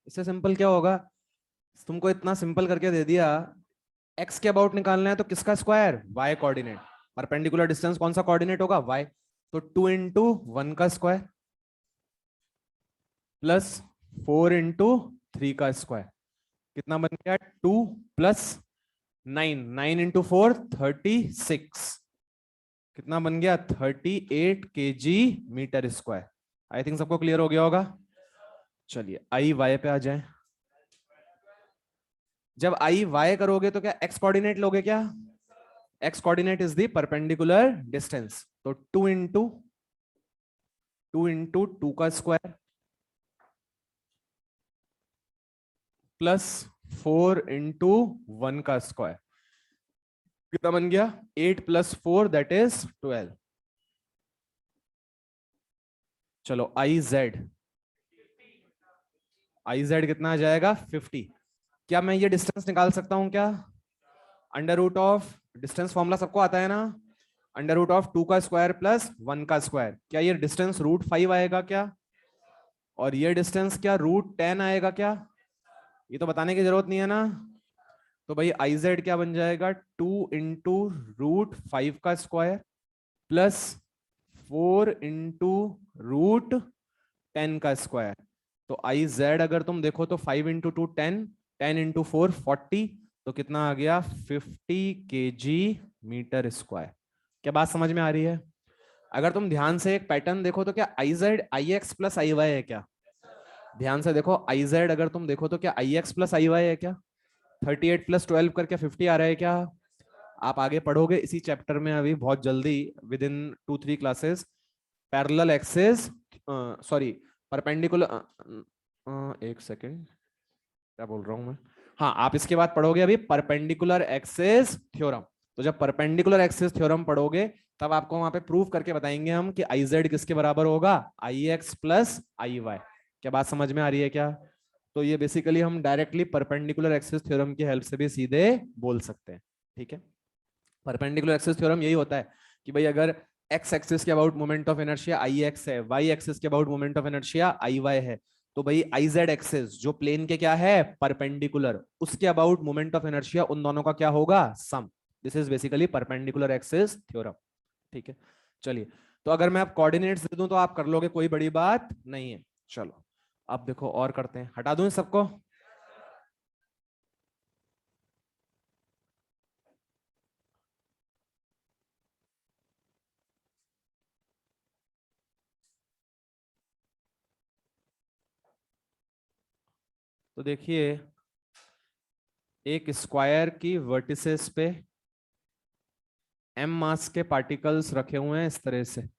इससे सिंपल क्या होगा, तुमको इतना सिंपल करके दे दिया। एक्स के अबाउट निकालना है तो किसका square, Y coordinate. Perpendicular distance कौन सा कोऑर्डिनेट होगा, वाई। तो 2 इंटू 1 का स्क्वायर प्लस 4 इंटू 3 का स्क्वायर कितना बन गया, 2 प्लस 9, 9 इंटू 4 36 कितना बन गया, 38 kg metre square. I think सबको क्लियर हो गया होगा। चलिए आई वाई पे आ जाए। जब आई वाई करोगे तो क्या एक्स कोऑर्डिनेट लोगे क्या, x coordinate is the perpendicular distance. तो 2 इंटू 2 का स्क्वायर प्लस 4 इंटू 1 का स्क्वायर कितना बन गया, 8 + 4 दैट इज 12। चलो आई जेड कितना आ जाएगा 50। क्या मैं ये डिस्टेंस निकाल सकता हूं क्या, under root of distance formula सबको आता है ना, अंडर रूट ऑफ 2 का स्क्वायर प्लस 1 का स्क्वायर। क्या ये डिस्टेंस √5 आएगा क्या, और ये डिस्टेंस क्या √10 आएगा क्या, ये तो बताने की जरूरत नहीं है ना। तो भाई आई जेड क्या बन जाएगा, 2 इंटू √5 का स्क्वायर प्लस 4 इंटू √10 का स्क्वायर। तो आई जेड अगर तुम देखो तो 5 इंटू 2 10, 10 इंटू 4 40, तो कितना आ गया 50 kg मीटर स्क्वायर। क्या बात समझ में आ रही है। अगर तुम ध्यान से एक पैटर्न देखो तो क्या I Z I X plus I Y है क्या, ध्यान से देखो आई जेड अगर तुम देखो तो क्या आई एक्स प्लस आई वाई है क्या, 38 + 12 करके 50 आ रहा है क्या। आप आगे पढ़ोगे इसी चैप्टर में अभी बहुत जल्दी, within 2-3 classes, parallel axes, sorry perpendicular, एक सेकेंड क्या बोल रहा हूं मैं। हाँ आप इसके बाद पढ़ोगे अभी परपेंडिकुलर एक्सेस थ्योरम। तो जब परपेंडिकुलर एक्सेस थ्योरम पढ़ोगे तब आपको वहां पे प्रूव करके बताएंगे हम कि आई जेड किसके बराबर होगा, आई एक्स प्लस आई वाई। क्या बात समझ में आ रही है क्या। तो ये बेसिकली हम डायरेक्टली परपेंडिकुलर एक्सेस थ्योरम की हेल्प से भी सीधे बोल सकते हैं। ठीक है, परपेंडिकुलर एक्सेस थ्योरम यही होता है कि भाई अगर एक्स एक्सिस के about moment of inertia I X है, वाई एक्सिस के about moment of inertia I Y है, तो भाई आई जेड एक्सिस जो प्लेन के क्या है परपेंडिकुलर, उसके अबाउट मोमेंट ऑफ इनर्शिया उन दोनों का क्या होगा sum. This is basically perpendicular axis theorem. ठीक है, चलिए तो अगर मैं आप कोऑर्डिनेट्स दे दूं तो आप कर लोगे, कोई बड़ी बात नहीं है। चलो अब देखो और करते हैं, हटा दूं इन सबको। तो देखिए एक स्क्वायर की वर्टिसेस पे m मास के पार्टिकल्स रखे हुए हैं इस तरह से।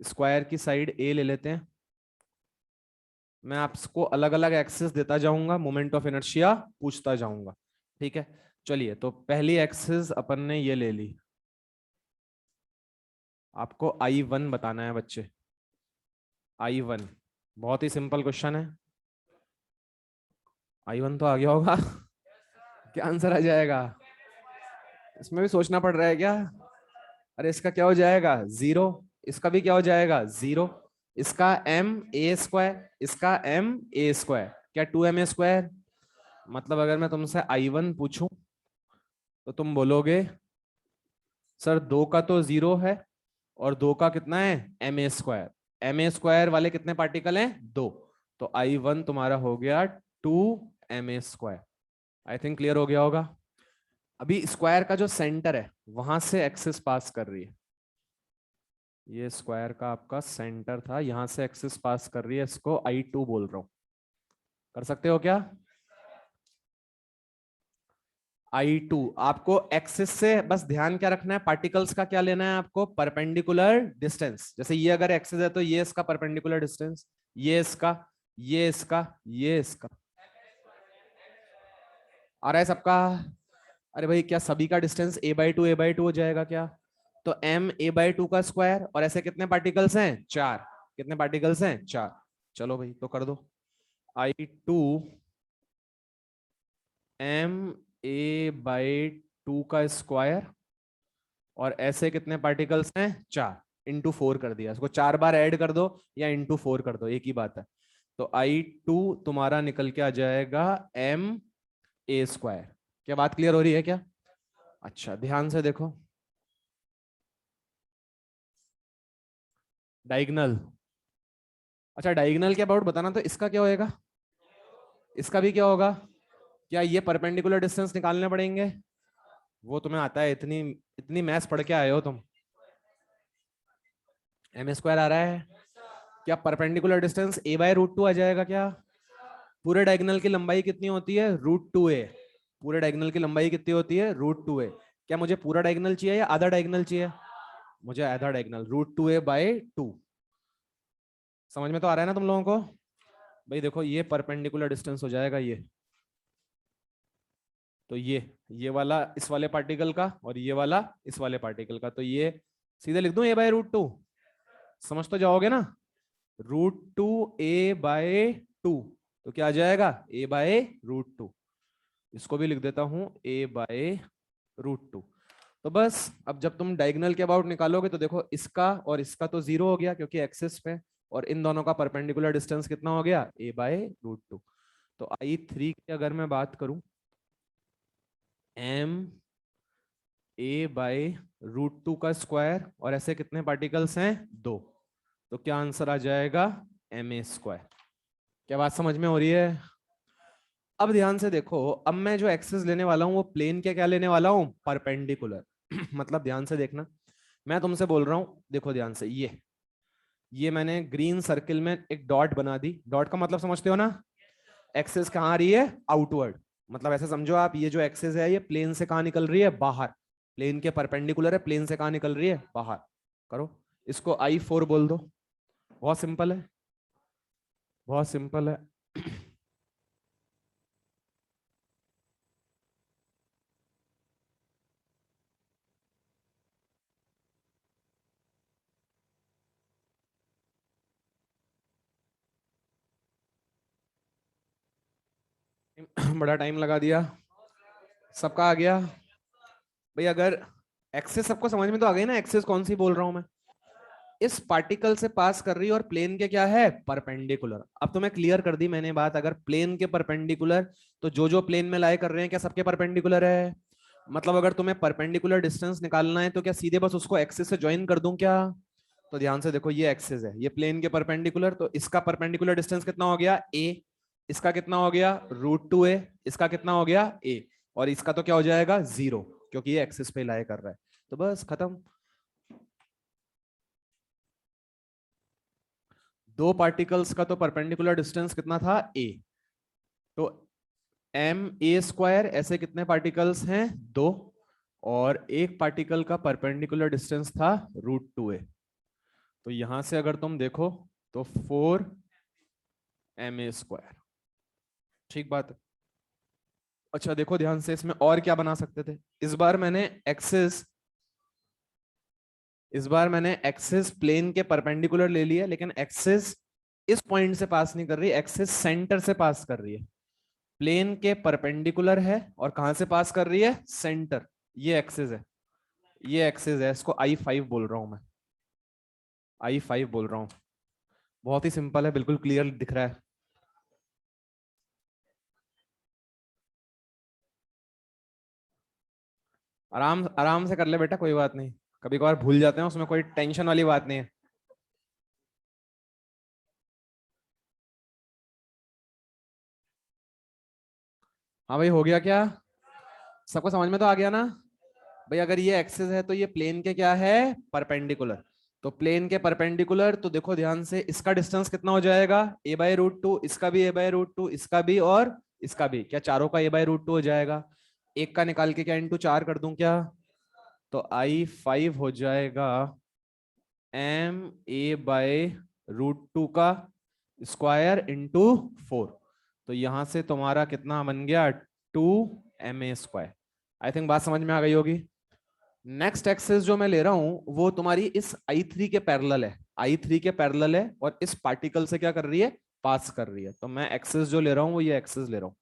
स्क्वायर की साइड a ले लेते हैं, मैं आपको अलग अलग एक्सिस देता जाऊंगा, मोमेंट ऑफ इनर्शिया पूछता जाऊंगा। ठीक है, चलिए तो पहली एक्सिस अपन ने ये ले ली। आपको I1 बताना है बच्चे, I1 बहुत ही सिंपल क्वेश्चन है। I1 तो आ गया होगा क्या आंसर आ जाएगा, इसमें भी सोचना पड़ रहा है क्या। अरे इसका क्या हो जाएगा 0, इसका भी क्या हो जाएगा 0, इसका ma², इसका ma², क्या 2ma²। मतलब अगर मैं तुमसे I1 पूछूं तो तुम बोलोगे सर 2 का तो 0 है और 2 का कितना है ma², ma² वाले कितने पार्टिकल हैं 2, तो I1 तुम्हारा हो गया 2ma²। आई थिंक क्लियर हो गया होगा। अभी स्क्वायर का जो सेंटर है वहां से एक्सिस पास कर रही है, ये स्क्वायर का आपका सेंटर था, यहां से एक्सिस पास कर रही है, इसको I2 बोल रहा हूं। कर सकते हो क्या, I2 आपको एक्सिस से बस ध्यान क्या रखना है, पार्टिकल्स का क्या लेना है आपको, परपेंडिकुलर डिस्टेंस। जैसे ये अगर एक्सिस है तो ये इसका परपेंडिकुलर डिस्टेंस, ये इसका, ये इसका, ये इसका। आ रहा है सबका? अरे भाई क्या सभी का डिस्टेंस a/2 हो जाएगा क्या? तो m a/2 का स्क्वायर, और ऐसे कितने पार्टिकल्स हैं, चार। कितने पार्टिकल्स हैं, चार। चलो भाई तो कर दो, I2 ma/2 का स्क्वायर, और ऐसे कितने पार्टिकल्स हैं, चार। इंटू 4 कर दिया, इसको 4 बार ऐड कर दो या इंटू 4 कर दो, एक ही बात है। तो I2 तुम्हारा निकल के आ जाएगा ma²। क्या बात क्लियर हो रही है क्या? अच्छा ध्यान से देखो, डायगोनल। अच्छा डायगोनल के अबाउट बताना, तो इसका क्या होएगा, इसका भी क्या होगा? क्या ये परपेंडिकुलर डिस्टेंस निकालने पड़ेंगे? वो तुम्हें आता है, इतनी इतनी मैथ्स पढ़ के आए हो तुम। m² आ रहा है क्या? परपेंडिकुलर डिस्टेंस a/√2 आ जाएगा क्या? पूरे डायगोनल की लंबाई कितनी होती है, √2a। पूरे डायगोनल की लंबाई कितनी होती है, √2a। क्या मुझे पूरा डायगोनल चाहिए या आधा डायगोनल चाहिए? मुझे आधा डायगोनल, √2a/2। समझ में तो आ रहा है ना तुम लोगों को? भाई देखो ये परपेंडिकुलर डिस्टेंस हो जाएगा ये, तो ये वाला इस वाले पार्टिकल का, और ये वाला इस वाले पार्टिकल का, तो ये सीधे लिख दूं a/√2। समझ तो जाओगे ना, √2a/2। तो क्या आ जाएगा, a/√2। इसको भी लिख देता हूं a/√2। तो बस अब जब तुम डायगोनल के अबाउट निकालोगे तो देखो इसका और इसका तो जीरो हो गया क्योंकि एक्सिस पे, और इन दोनों का परपेंडिकुलर डिस्टेंस कितना हो गया, a/√2। तो I3 की अगर मैं बात करूं, ma/√2 का स्क्वायर, और ऐसे कितने पार्टिकल्स हैं, दो। तो क्या आंसर आ जाएगा, ma²। क्या बात समझ में हो रही है? अब ध्यान से देखो, अब मैं जो एक्सिस लेने वाला हूं वो प्लेन के क्या लेने वाला हूं, परपेंडिकुलर। मतलब ध्यान से देखना, मैं तुमसे बोल रहा हूं, देखो ध्यान से, ये मैंने ग्रीन सर्किल में एक डॉट बना दी। डॉट का मतलब समझते हो ना, एक्सिस कहाँ आ रही है, आउटवर्ड। मतलब ऐसे समझो आप, ये जो एक्सिस है ये प्लेन से कहाँ निकल रही है, बाहर। प्लेन के परपेंडिकुलर है, प्लेन से कहाँ निकल रही है, बाहर। करो, इसको I4 बोल दो। बहुत सिंपल है, बहुत सिंपल है। बड़ा टाइम लगा दिया, सबका आ गया भाई? अगर एक्सिस सबको समझ में तो आ गई ना, एक्सिस कौन सी बोल रहा हूं मैं, इस पार्टिकल से पास कर रही है और प्लेन के क्या है, परपेंडिकुलर। अब तो मैं क्लियर कर दी मैंने बात, अगर प्लेन के परपेंडिकुलर, तो जो जो प्लेन में लाई कर रहे हैं क्या सबके परपेंडिकुलर है? मतलब अगर तुम्हें परपेंडिकुलर डिस्टेंस निकालना है तो क्या सीधे बस उसको एक्सिस से ज्वाइन कर दूं क्या? तो ध्यान से देखो, ये एक्सिस है, ये प्लेन के परपेंडिकुलर, तो इसका परपेंडिकुलर डिस्टेंस कितना हो गया, a। इसका कितना हो गया, √2a। इसका कितना हो गया, a। और इसका तो क्या हो जाएगा, 0, क्योंकि ये एक्सिस पे लाई कर रहा है। तो बस खत्म। दो पार्टिकल्स का तो परपेंडिकुलर डिस्टेंस कितना था, a। तो ma², ऐसे कितने पार्टिकल्स हैं, दो। और एक पार्टिकल का परपेंडिकुलर डिस्टेंस था √2a। तो यहां से अगर तुम देखो तो 4ma²। ठीक बात है। अच्छा देखो ध्यान से, इसमें और क्या बना सकते थे, इस बार मैंने एक्सिस प्लेन के परपेंडिकुलर ले लिया, लेकिन एक्सिस इस पॉइंट से पास नहीं कर रही, एक्सिस सेंटर से पास कर रही है। प्लेन के परपेंडिकुलर है और कहां से पास कर रही है, सेंटर। ये एक्सिस है, ये एक्सिस है, इसको I5 बोल रहा हूं मैं, I5 बोल रहा हूं। बहुत ही सिंपल है, बिल्कुल क्लियर दिख रहा है। आराम आराम से कर ले बेटा, कोई बात नहीं, कभी कभार भूल जाते हैं, उसमें कोई टेंशन वाली बात नहीं है। हाँ भाई हो गया क्या, सबको समझ में तो आ गया ना? भाई अगर ये एक्सिस है तो ये प्लेन के क्या है, परपेंडिकुलर। तो प्लेन के परपेंडिकुलर, तो देखो ध्यान से, इसका डिस्टेंस कितना हो जाएगा, a/√2। इसका भी a/√2, इसका भी, और इसका भी, क्या चारों का a/√2 हो जाएगा? एक का निकाल के क्या इंटू 4 कर दूं क्या? तो I5 हो जाएगा MA/√2 का स्क्वायर इंटू 4। तो यहां से तुम्हारा कितना बन गया? 2MA²। आई थिंक बात समझ में आ गई होगी। नेक्स्ट एक्सेस जो मैं ले रहा हूं वो तुम्हारी इस I3 के पैरेलल है। I3 के पैरेलल है और इस पार्टिकल से क्या कर रही है? पास कर रही है। तो मैं एक्सेस जो ले रहा हूं वो ये एक्सेस ले रहा हूं।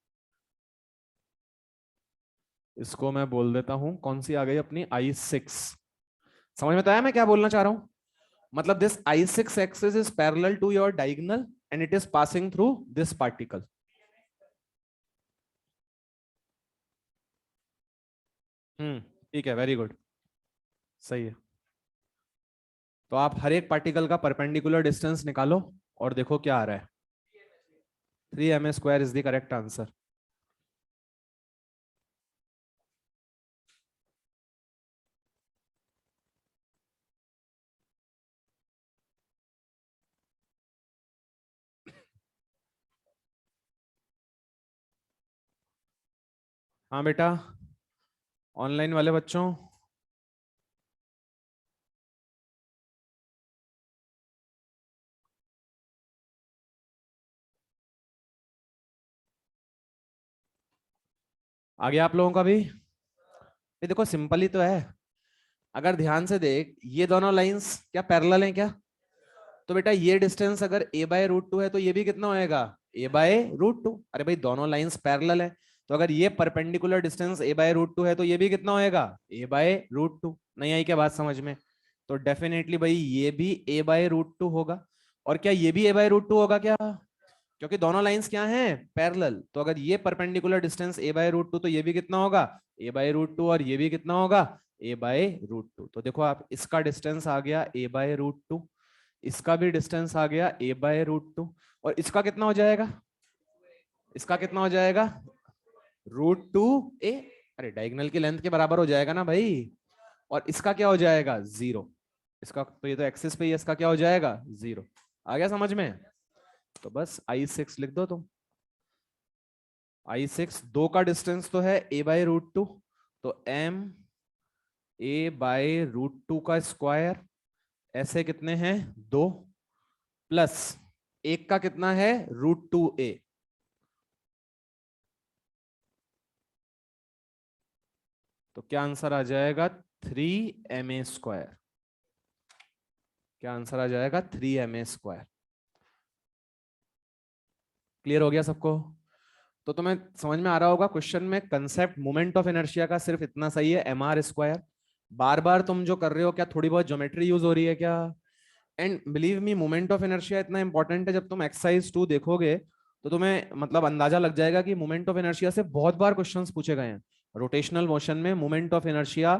इसको मैं बोल देता हूं, कौन सी आ गई अपनी? I6। समझ में तो आया मैं क्या बोलना चाह रहा हूं? मतलब this I6 axis is parallel to your diagonal and it is passing through this particle। ठीक है, वेरी गुड, सही है। तो आप हर एक पार्टिकल का परपेंडिकुलर डिस्टेंस निकालो और देखो क्या आ रहा है। 3MA² is the correct answer. हाँ बेटा, ऑनलाइन वाले बच्चों, आ गया आप लोगों का भी? ये देखो सिंपल ही तो है। अगर ध्यान से देख, ये दोनों लाइंस क्या पैरेलल हैं क्या? तो बेटा ये डिस्टेंस अगर A/√2 है तो ये भी कितना होएगा? A/√2। अरे भाई दोनों लाइंस पैरेलल है, तो अगर ये परपेंडिकुलर डिस्टेंस A/√2 है तो ये भी कितना होएगा? A/√2। नहीं आई क्या बात समझ में? तो डेफिनेटली भाई ये भी A/√2 होगा। और क्या ये भी A/√2 होगा क्या? क्योंकि दोनों लाइंस क्या हैं? पैरेलल। तो अगर ये परपेंडिकुलर डिस्टेंस A/√2 तो ये भी कितना होगा? A/√2। और ये भी कितना होगा? A/√2। तो देखो आप, इसका डिस्टेंस आ गया A/√2, इसका भी डिस्टेंस आ गया A/√2, और इसका कितना हो जाएगा? इसका कितना हो जाएगा? √2a। अरे डायगोनल की लेंथ के बराबर हो जाएगा ना भाई। और इसका क्या हो जाएगा? 0। इसका तो, ये तो एक्सिस पे ही है, इसका क्या हो जाएगा? 0। आ गया समझ में? तो बस I6 लिख दो तुम। I6, 2 का डिस्टेंस तो है A/√2, तो MA/√2 का स्क्वायर, ऐसे कितने हैं? 2, प्लस एक का कितना है? √2a। तो क्या आंसर आ जाएगा? 3MA²। क्या आंसर आ जाएगा? 3MA²। क्लियर हो गया सबको? तो तुम्हें समझ में आ रहा होगा, क्वेश्चन में कंसेप्ट मोमेंट ऑफ इनर्शिया का सिर्फ इतना सही है, mr²। बार बार तुम जो कर रहे हो, क्या थोड़ी बहुत ज्योमेट्री यूज हो रही है क्या? And believe me, moment of inertia इतना इंपॉर्टेंट है, जब तुम एक्सरसाइज 2 देखोगे तो तुम्हें मतलब अंदाजा लग जाएगा कि मोमेंट ऑफ इनर्शिया से बहुत बार क्वेश्चंस पूछे गए हैं। रोटेशनल मोशन में मोमेंट ऑफ इनर्शिया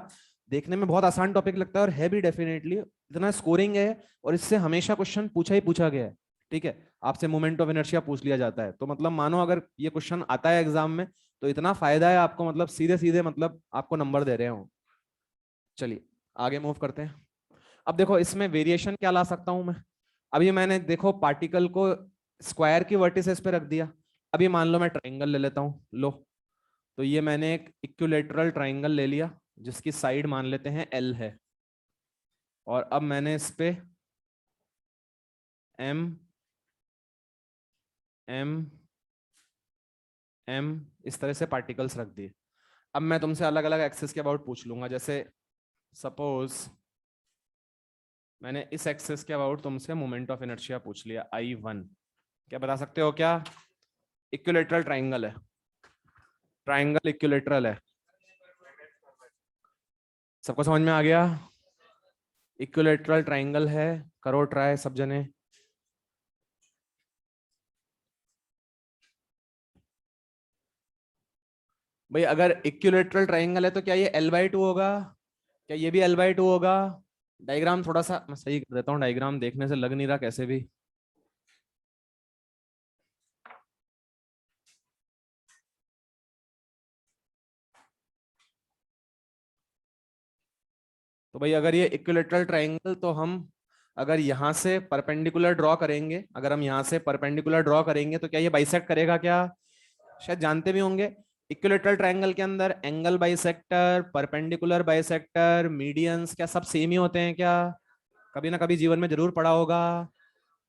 देखने में बहुत आसान टॉपिक लगता है, और है भी डेफिनेटली, इतना स्कोरिंग है, और इससे हमेशा क्वेश्चन पूछा ही पूछा गया है। ठीक है, आपसे मोमेंट ऑफ इनर्शिया पूछ लिया जाता है, तो मतलब मानो अगर ये क्वेश्चन आता है एग्जाम में तो इतना फायदा है आपको, मतलब सीधे सीधे मतलब आपको नंबर दे रहे हो। चलिए आगे मूव करते हैं। अब देखो इसमें वेरिएशन क्या ला सकता हूं मैं। अभी मैंने देखो पार्टिकल को स्क्वायर की वर्टिसेस पे रख दिया। अभी मान लो मैं ट्राइंगल ले लेता हूं, लो। तो ये मैंने एक इक्विलेटरल ट्राइंगल ले लिया जिसकी साइड मान लेते हैं L है, और अब मैंने इस पे M M M इस तरह से पार्टिकल्स रख दिए। अब मैं तुमसे अलग अलग एक्सिस के अबाउट पूछ लूंगा। जैसे सपोज मैंने इस एक्सिस के अबाउट तुमसे मोमेंट ऑफ इनर्शिया पूछ लिया I1। क्या बता सकते हो क्या? इक्विलेटरल ट्राइंगल है, ट्राइंगल इक्विलेटरल है। सबको समझ में आ गया? इक्विलेटरल ट्राइंगल है, करो ट्राई सब जने। भाई अगर इक्विलेटरल ट्राइंगल है तो क्या ये L/2 होगा? क्या ये भी L/2 होगा? डायग्राम थोड़ा सा मैं सही कर देता हूँ, डायग्राम देखने से लग नहीं रहा कैसे भी। तो भाई अगर ये इक्विलेटरल ट्राइंगल, तो हम अगर यहाँ से परपेंडिकुलर ड्रॉ करेंगे, अगर हम यहाँ से परपेंडिकुलर ड्रॉ करेंगे तो क्या ये बाइसेक्ट करेगा क्या? शायद जानते भी होंगे इक्विलेटरल ट्रायंगल के अंदर angle bisector, perpendicular bisector, medians क्या सब सेम ही होते हैं क्या? कभी ना कभी जीवन में जरूर पढ़ा होगा।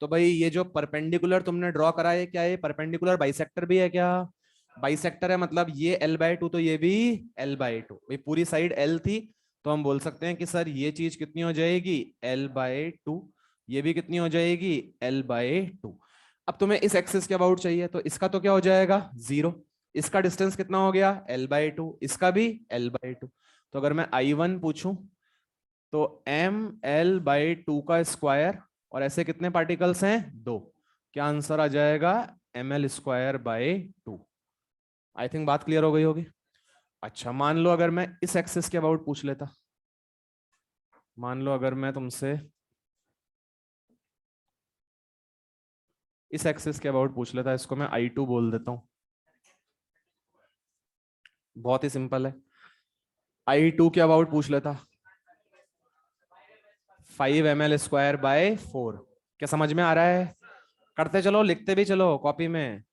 तो भाई ये जो परपेंडिकुलर तुमने ड्रॉ करा है क्या ये परपेंडिकुलर बाइसेक्टर भी है क्या? बाइसेक्टर है मतलब ये L/2 तो ये भी L/2। भाई पूरी साइड L थी तो हम बोल सकते हैं कि सर ये चीज कितनी हो जाएगी L/2, ये भी कितनी हो जाएगी L/2। अब तुम्हें इस एक्सिस के अबाउट चाहिए तो इसका तो क्या हो जाएगा 0, इसका डिस्टेंस कितना हो गया L/2, इसका भी L/2। तो अगर मैं I1 पूछूं तो ML/2 का स्क्वायर और ऐसे कितने पार्टिकल्स हैं 2, क्या आंसर आ जाएगा ML²/2। आई थिंक बात क्लियर हो गई होगी। अच्छा मान लो अगर मैं इस एक्सिस के अबाउट पूछ लेता, मान लो अगर मैं तुमसे इस एक्सिस के अबाउट पूछ लेता, इसको मैं I2 बोल देता हूं, बहुत ही सिंपल है। I2 के अबाउट पूछ लेता 5ml²/4। क्या समझ में आ रहा है? करते चलो, लिखते भी चलो कॉपी में,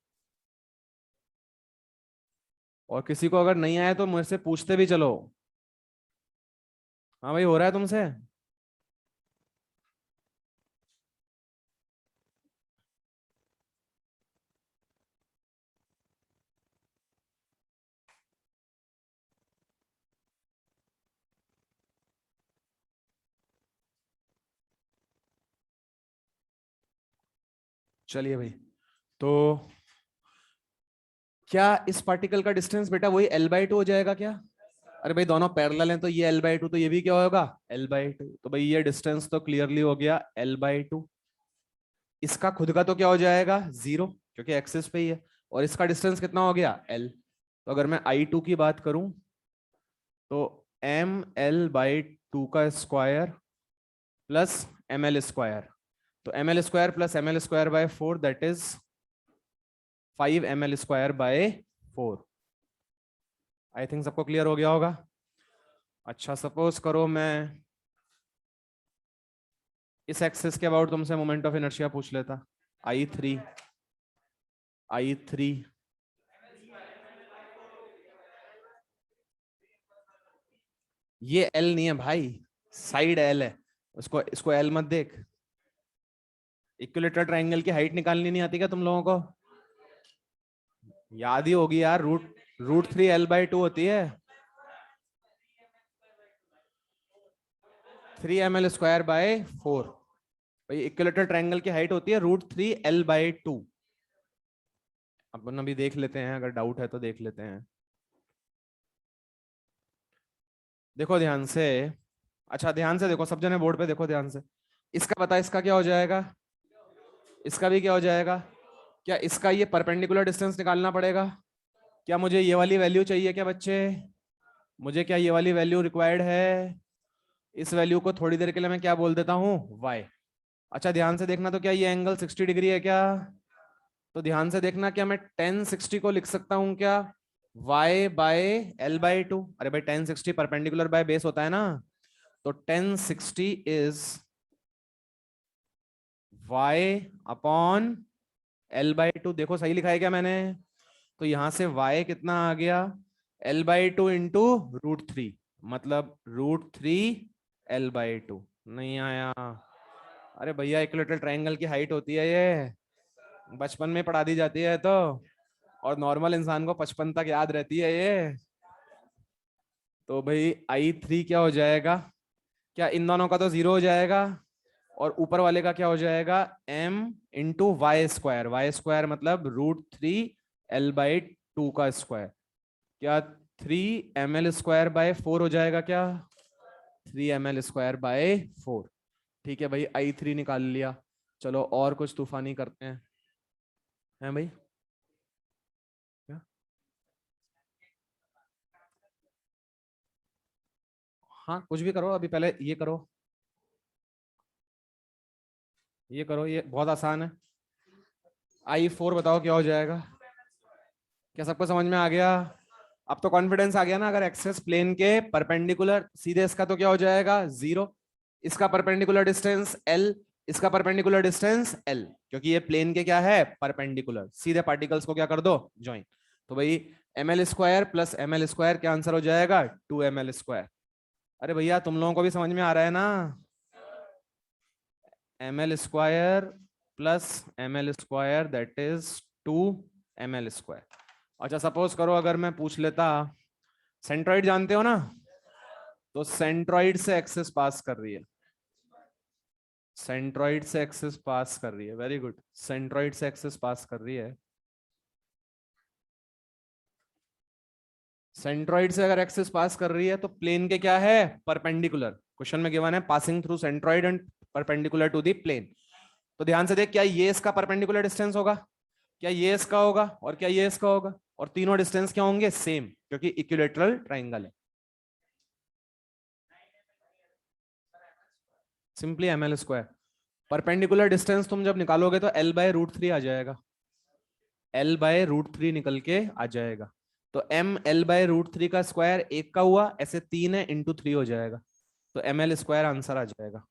और किसी को अगर नहीं आया तो मुझसे पूछते भी चलो। हाँ भाई हो रहा है तुमसे? चलिए भाई, तो क्या इस पार्टिकल का डिस्टेंस बेटा वही L/2 हो जाएगा क्या? अरे भाई दोनों पैरेलल हैं तो ये L/2 तो ये भी क्या होगा L/2। तो भाई ये डिस्टेंस तो क्लियरली हो गया L/2। इसका खुद का तो क्या हो जाएगा 0 क्योंकि एक्सिस पे ही है, और इसका डिस्टेंस कितना हो गया L। तो अगर मैं I2 की बात करूं तो ML/2 का स्क्वायर प्लस ML², तो ML² plus ML²/4 that is 5ml²/4। I think सबको क्लियर हो गया होगा। अच्छा सपोज करो मैं इस एक्सिस के अबाउट तुमसे मोमेंट ऑफ इनर्शिया पूछ लेता I3। ये L नहीं है भाई, साइड L है, उसको इसको L मत देख। इक्विलेटरल ट्रायंगल की हाइट निकालनी नहीं आती क्या तुम लोगों को? याद ही होगी यार, √3L/2 होती है, 3ml²/4। भाई इक्विलेटरल ट्रायंगल की हाइट होती है √3L/2। अपन अभी देख लेते हैं, अगर डाउट है तो देख लेते हैं। देखो ध्यान से, अच्छा ध्यान से देखो, सब जने बोर्ड पे देखो ध्यान से। इसका पता इसका क्या हो जाएगा, इसका भी क्या हो जाएगा? क्या इसका ये परपेंडिकुलर डिस्टेंस निकालना पड़ेगा? क्या मुझे ये वाली वैल्यू चाहिए क्या बच्चे? मुझे क्या ये वाली वैल्यू रिक्वायर्ड है? इस वैल्यू को थोड़ी देर के लिए मैं क्या बोल देता हूँ y। अच्छा ध्यान से देखना, तो क्या ये एंगल 60 डिग्री है क्या? तो ध्यान से देखना, क्या मैं 1060 को लिख सकता हूँ क्या y/L/2? अरे भाई 1060 परपेंडिकुलर बाय बेस होता है ना, तो 1060 इज y/L/2। देखो सही लिखा है क्या मैंने? तो यहां से y कितना आ गया L/2 इंटू √3, मतलब √3L/2। नहीं आया? अरे भैया इक्विलेटरल ट्रायंगल की हाइट होती है ये, बचपन में पढ़ा दी जाती है तो, और नॉर्मल इंसान को 55 तक याद रहती है ये। तो भाई I3 क्या हो जाएगा? क्या इन दोनों का तो 0 हो जाएगा, और ऊपर वाले का क्या हो जाएगा m/y²। y² मतलब √3L/2 का स्क्वायर। क्या 3ml²/4 हो जाएगा क्या? 3ml²/4। ठीक है भाई I3 निकाल लिया। चलो और कुछ तूफानी करते हैं भाई। क्या? हाँ कुछ भी करो, अभी पहले ये करो, ये करो, ये बहुत आसान है। I4 बताओ क्या हो जाएगा? क्या सबको समझ में आ गया? अब तो कॉन्फिडेंस आ गया ना, अगर एक्सेस प्लेन के परपेंडिकुलर सीधे, इसका तो क्या हो जाएगा 0, इसका परपेंडिकुलर डिस्टेंस L, इसका परपेंडिकुलर डिस्टेंस L, क्योंकि ये प्लेन के क्या है परपेंडिकुलर, सीधे पार्टिकल्स को क्या कर दो ज्वाइन। तो भाई ml² प्लस ml² क्या आंसर हो जाएगा 2ml²। अरे भैया तुम लोगों को भी समझ में आ रहा है ना, ml² plus ml² that is 2ml²। अच्छा सपोज करो अगर मैं पूछ लेता, सेंट्रॉइड जानते हो ना, तो सेंट्रॉइड से एक्सिस पास कर रही है, सेंट्रॉइड से एक्सिस पास कर रही है, वेरी गुड, सेंट्रॉइड से एक्सिस पास कर रही है। सेंट्रॉइड से अगर एक्सिस पास कर रही है तो प्लेन के क्या है, परपेंडिकुलर। क्वेश्चन में गिवन है passing through centroid and perpendicular to the plane. तो ध्यान से देख, क्या ये इसका परपेंडिकुलर डिस्टेंस होगा, क्या ये इसका होगा, और क्या ये इसका होगा, और तीनों डिस्टेंस क्या होंगे, सेम, क्योंकि इक्विलेटरल ट्राइंगल है। Simply ml²। परपेंडिकुलर डिस्टेंस तुम जब निकालोगे तो l/√3 आ जाएगा, l/√3 निकल के आ जाएगा। तो m l/√3 का स्क्वायर एक का हुआ, ऐसे 3 है इंटू 3 हो जाएगा, तो ml² आंसर आ जाएगा।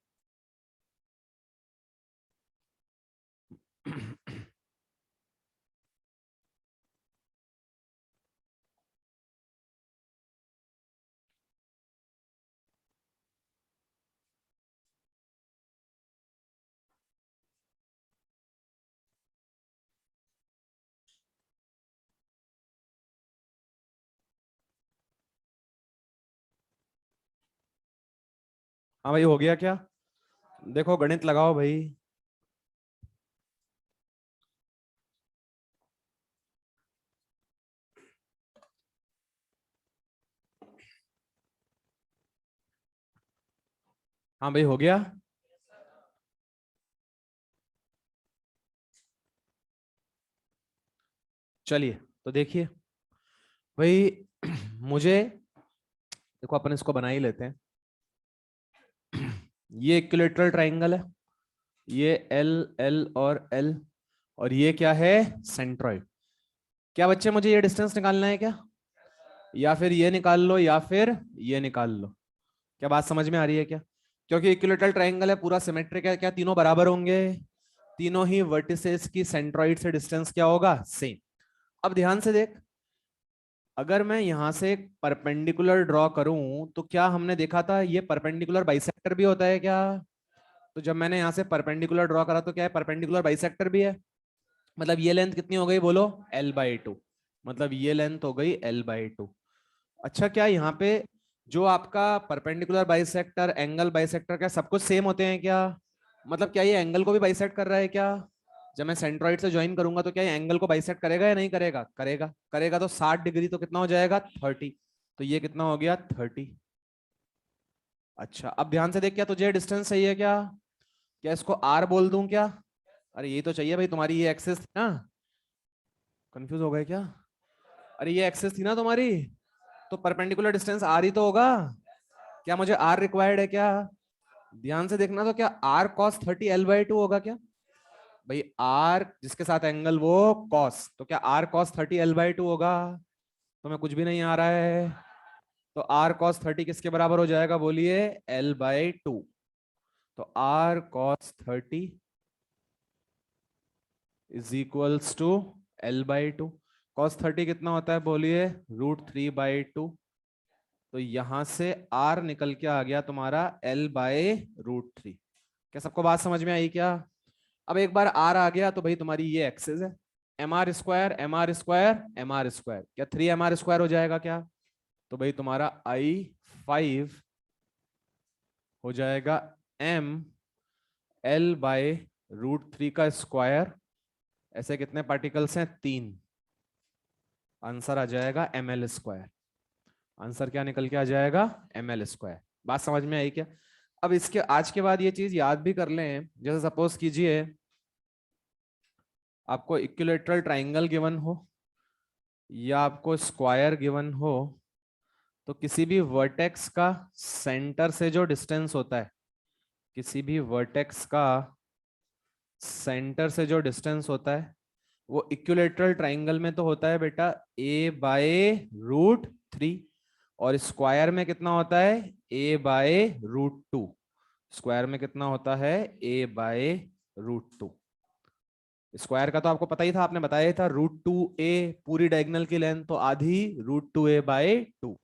हाँ भाई हो गया क्या, देखो गणित लगाओ भाई। हाँ भाई हो गया। चलिए तो देखिए भाई, मुझे देखो अपन इसको बना ही लेते हैं। ये इक्विलेटरल ट्राइंगल है, ये एल एल और एल, और ये क्या है, सेंट्रॉइड। क्या बच्चे मुझे ये डिस्टेंस निकालना है क्या, या फिर ये निकाल लो या फिर ये निकाल लो, क्या बात समझ में आ रही है क्या। क्योंकि इक्विलेटरल ट्राइंगल है, पूरा सिमेट्रिक है, क्या तीनों बराबर होंगे, तीनों ही वर्टिसेस की सेंट्रॉइड से डिस्टेंस क्या होगा, सेम। अब ध्यान से देख, अगर मैं यहां से एक परपेंडिकुलर ड्रॉ करूं तो क्या हमने देखा था ये परपेंडिकुलर बाइसेक्टर भी होता है क्या। तो जब मैंने यहां से परपेंडिकुलर ड्रॉ करा तो क्या है, परपेंडिकुलर बाइसेक्टर भी है। मतलब ये लेंथ कितनी हो गई बोलो, l/2, मतलब ये लेंथ हो गई l/2। अच्छा क्या यहाँ पे जो आपका परपेंडिकुलर बाइसेक्टर, एंगल बाइसेक्टर, क्या सब कुछ सेम होते हैं क्या, मतलब क्या ये एंगल को भी बाइसेक्ट कर रहा है क्या। जब मैं सेंट्रॉइड से ज्वाइन करूंगा तो क्या ये एंगल को बाइसेक्ट करेगा या नहीं करेगा, करेगा, करेगा तो 60 डिग्री तो कितना हो जाएगा 30, तो ये कितना हो गया 30। अच्छा अब ध्यान से देख, क्या तुझे डिस्टेंस चाहिए क्या, क्या इसको आर बोल दूं क्या, अरे ये तो चाहिए भाई, तुम्हारी ये एक्सेस थी ना, कंफ्यूज हो गए क्या, अरे ये एक्सेस थी ना तुम्हारी, तो परपेंडिकुलर डिस्टेंस आर ही तो होगा, क्या मुझे आर रिक्वायर्ड है क्या। ध्यान से देखना, तो क्या आर कॉस 30 l/2 होगा क्या, भाई आर जिसके साथ एंगल वो कॉस, तो क्या आर कॉस 30 l/2 होगा, तो मैं कुछ भी नहीं आ रहा है, तो आर कॉस 30 किसके बराबर हो जाएगा बोलिए, l/2। तो R cos 30 is equals to l/2। Cos 30 कितना होता है बोलिए, √3/2। तो यहां से r निकल के आ गया तुम्हारा l/√3। क्या सबको बात समझ में आई क्या। अब एक बार r आ गया तो भाई तुम्हारी ये एक्सेस है, mr², क्या 3mr² हो जाएगा क्या, तो भाई तुम्हारा I5 हो जाएगा m l/√3 का स्क्वायर, ऐसे कितने पार्टिकल्स हैं, 3, आंसर आ जाएगा ml²। आंसर क्या निकल के आ जाएगा, ml²। बात समझ में आई क्या। अब इसके आज के बाद ये चीज याद भी कर लें, जैसे सपोज कीजिए आपको इक्विलेटरल ट्राइंगल गिवन हो या आपको स्क्वायर गिवन हो, तो किसी भी वर्टेक्स का सेंटर से जो डिस्टेंस होता है, किसी भी वर्टेक्स का सेंटर से जो डिस्टेंस होता है वो इक्विलेटरल ट्राइंगल में तो होता है बेटा a/√3, और स्क्वायर में कितना होता है a/√2, स्क्वायर में कितना होता है a/√2। स्क्वायर का तो आपको पता ही था, आपने बताया ही था, √2a पूरी डायगोनल की लेंथ, तो आधी √2a/2,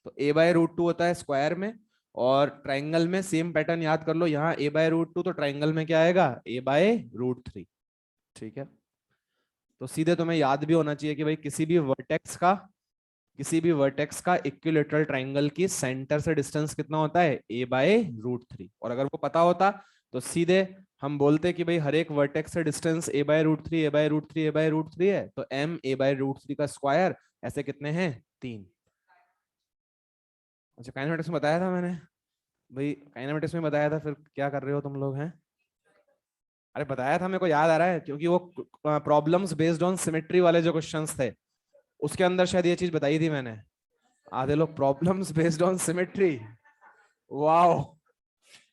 तो a/√2 होता है स्क्वायर में, और ट्राइंगल में सेम पैटर्न याद कर लो, यहाँ a/√2, तो ट्राइंगल में क्या आएगा, a/√3। ठीक है, तो सीधे तुम्हें याद भी होना चाहिए कि भाई किसी भी वर्टेक्स का इक्विलेटरल ट्राइंगल की सेंटर से डिस्टेंस कितना होता है, a/√3। और अगर वो पता होता तो सीधे हम बोलते कि भाई हर एक वर्टेक्स से डिस्टेंस a/√3 a/√3 a/√3 है, तो m a/√3 का स्क्वायर, ऐसे कितने हैं, 3। अच्छा, काइनेमेटिक्स में बताया था मैंने, भाई काइनेमेटिक्स में बताया था, फिर क्या कर रहे हो तुम लोग हैं? अरे बताया था, मेरे को याद आ रहा है, क्योंकि वो प्रॉब्लम्स बेस्ड ऑन सिमेट्री वाले जो क्वेश्चंस थे, उसके अंदर शायद ये चीज बताई थी मैंने। आधे लोग problems based on symmetry, wow,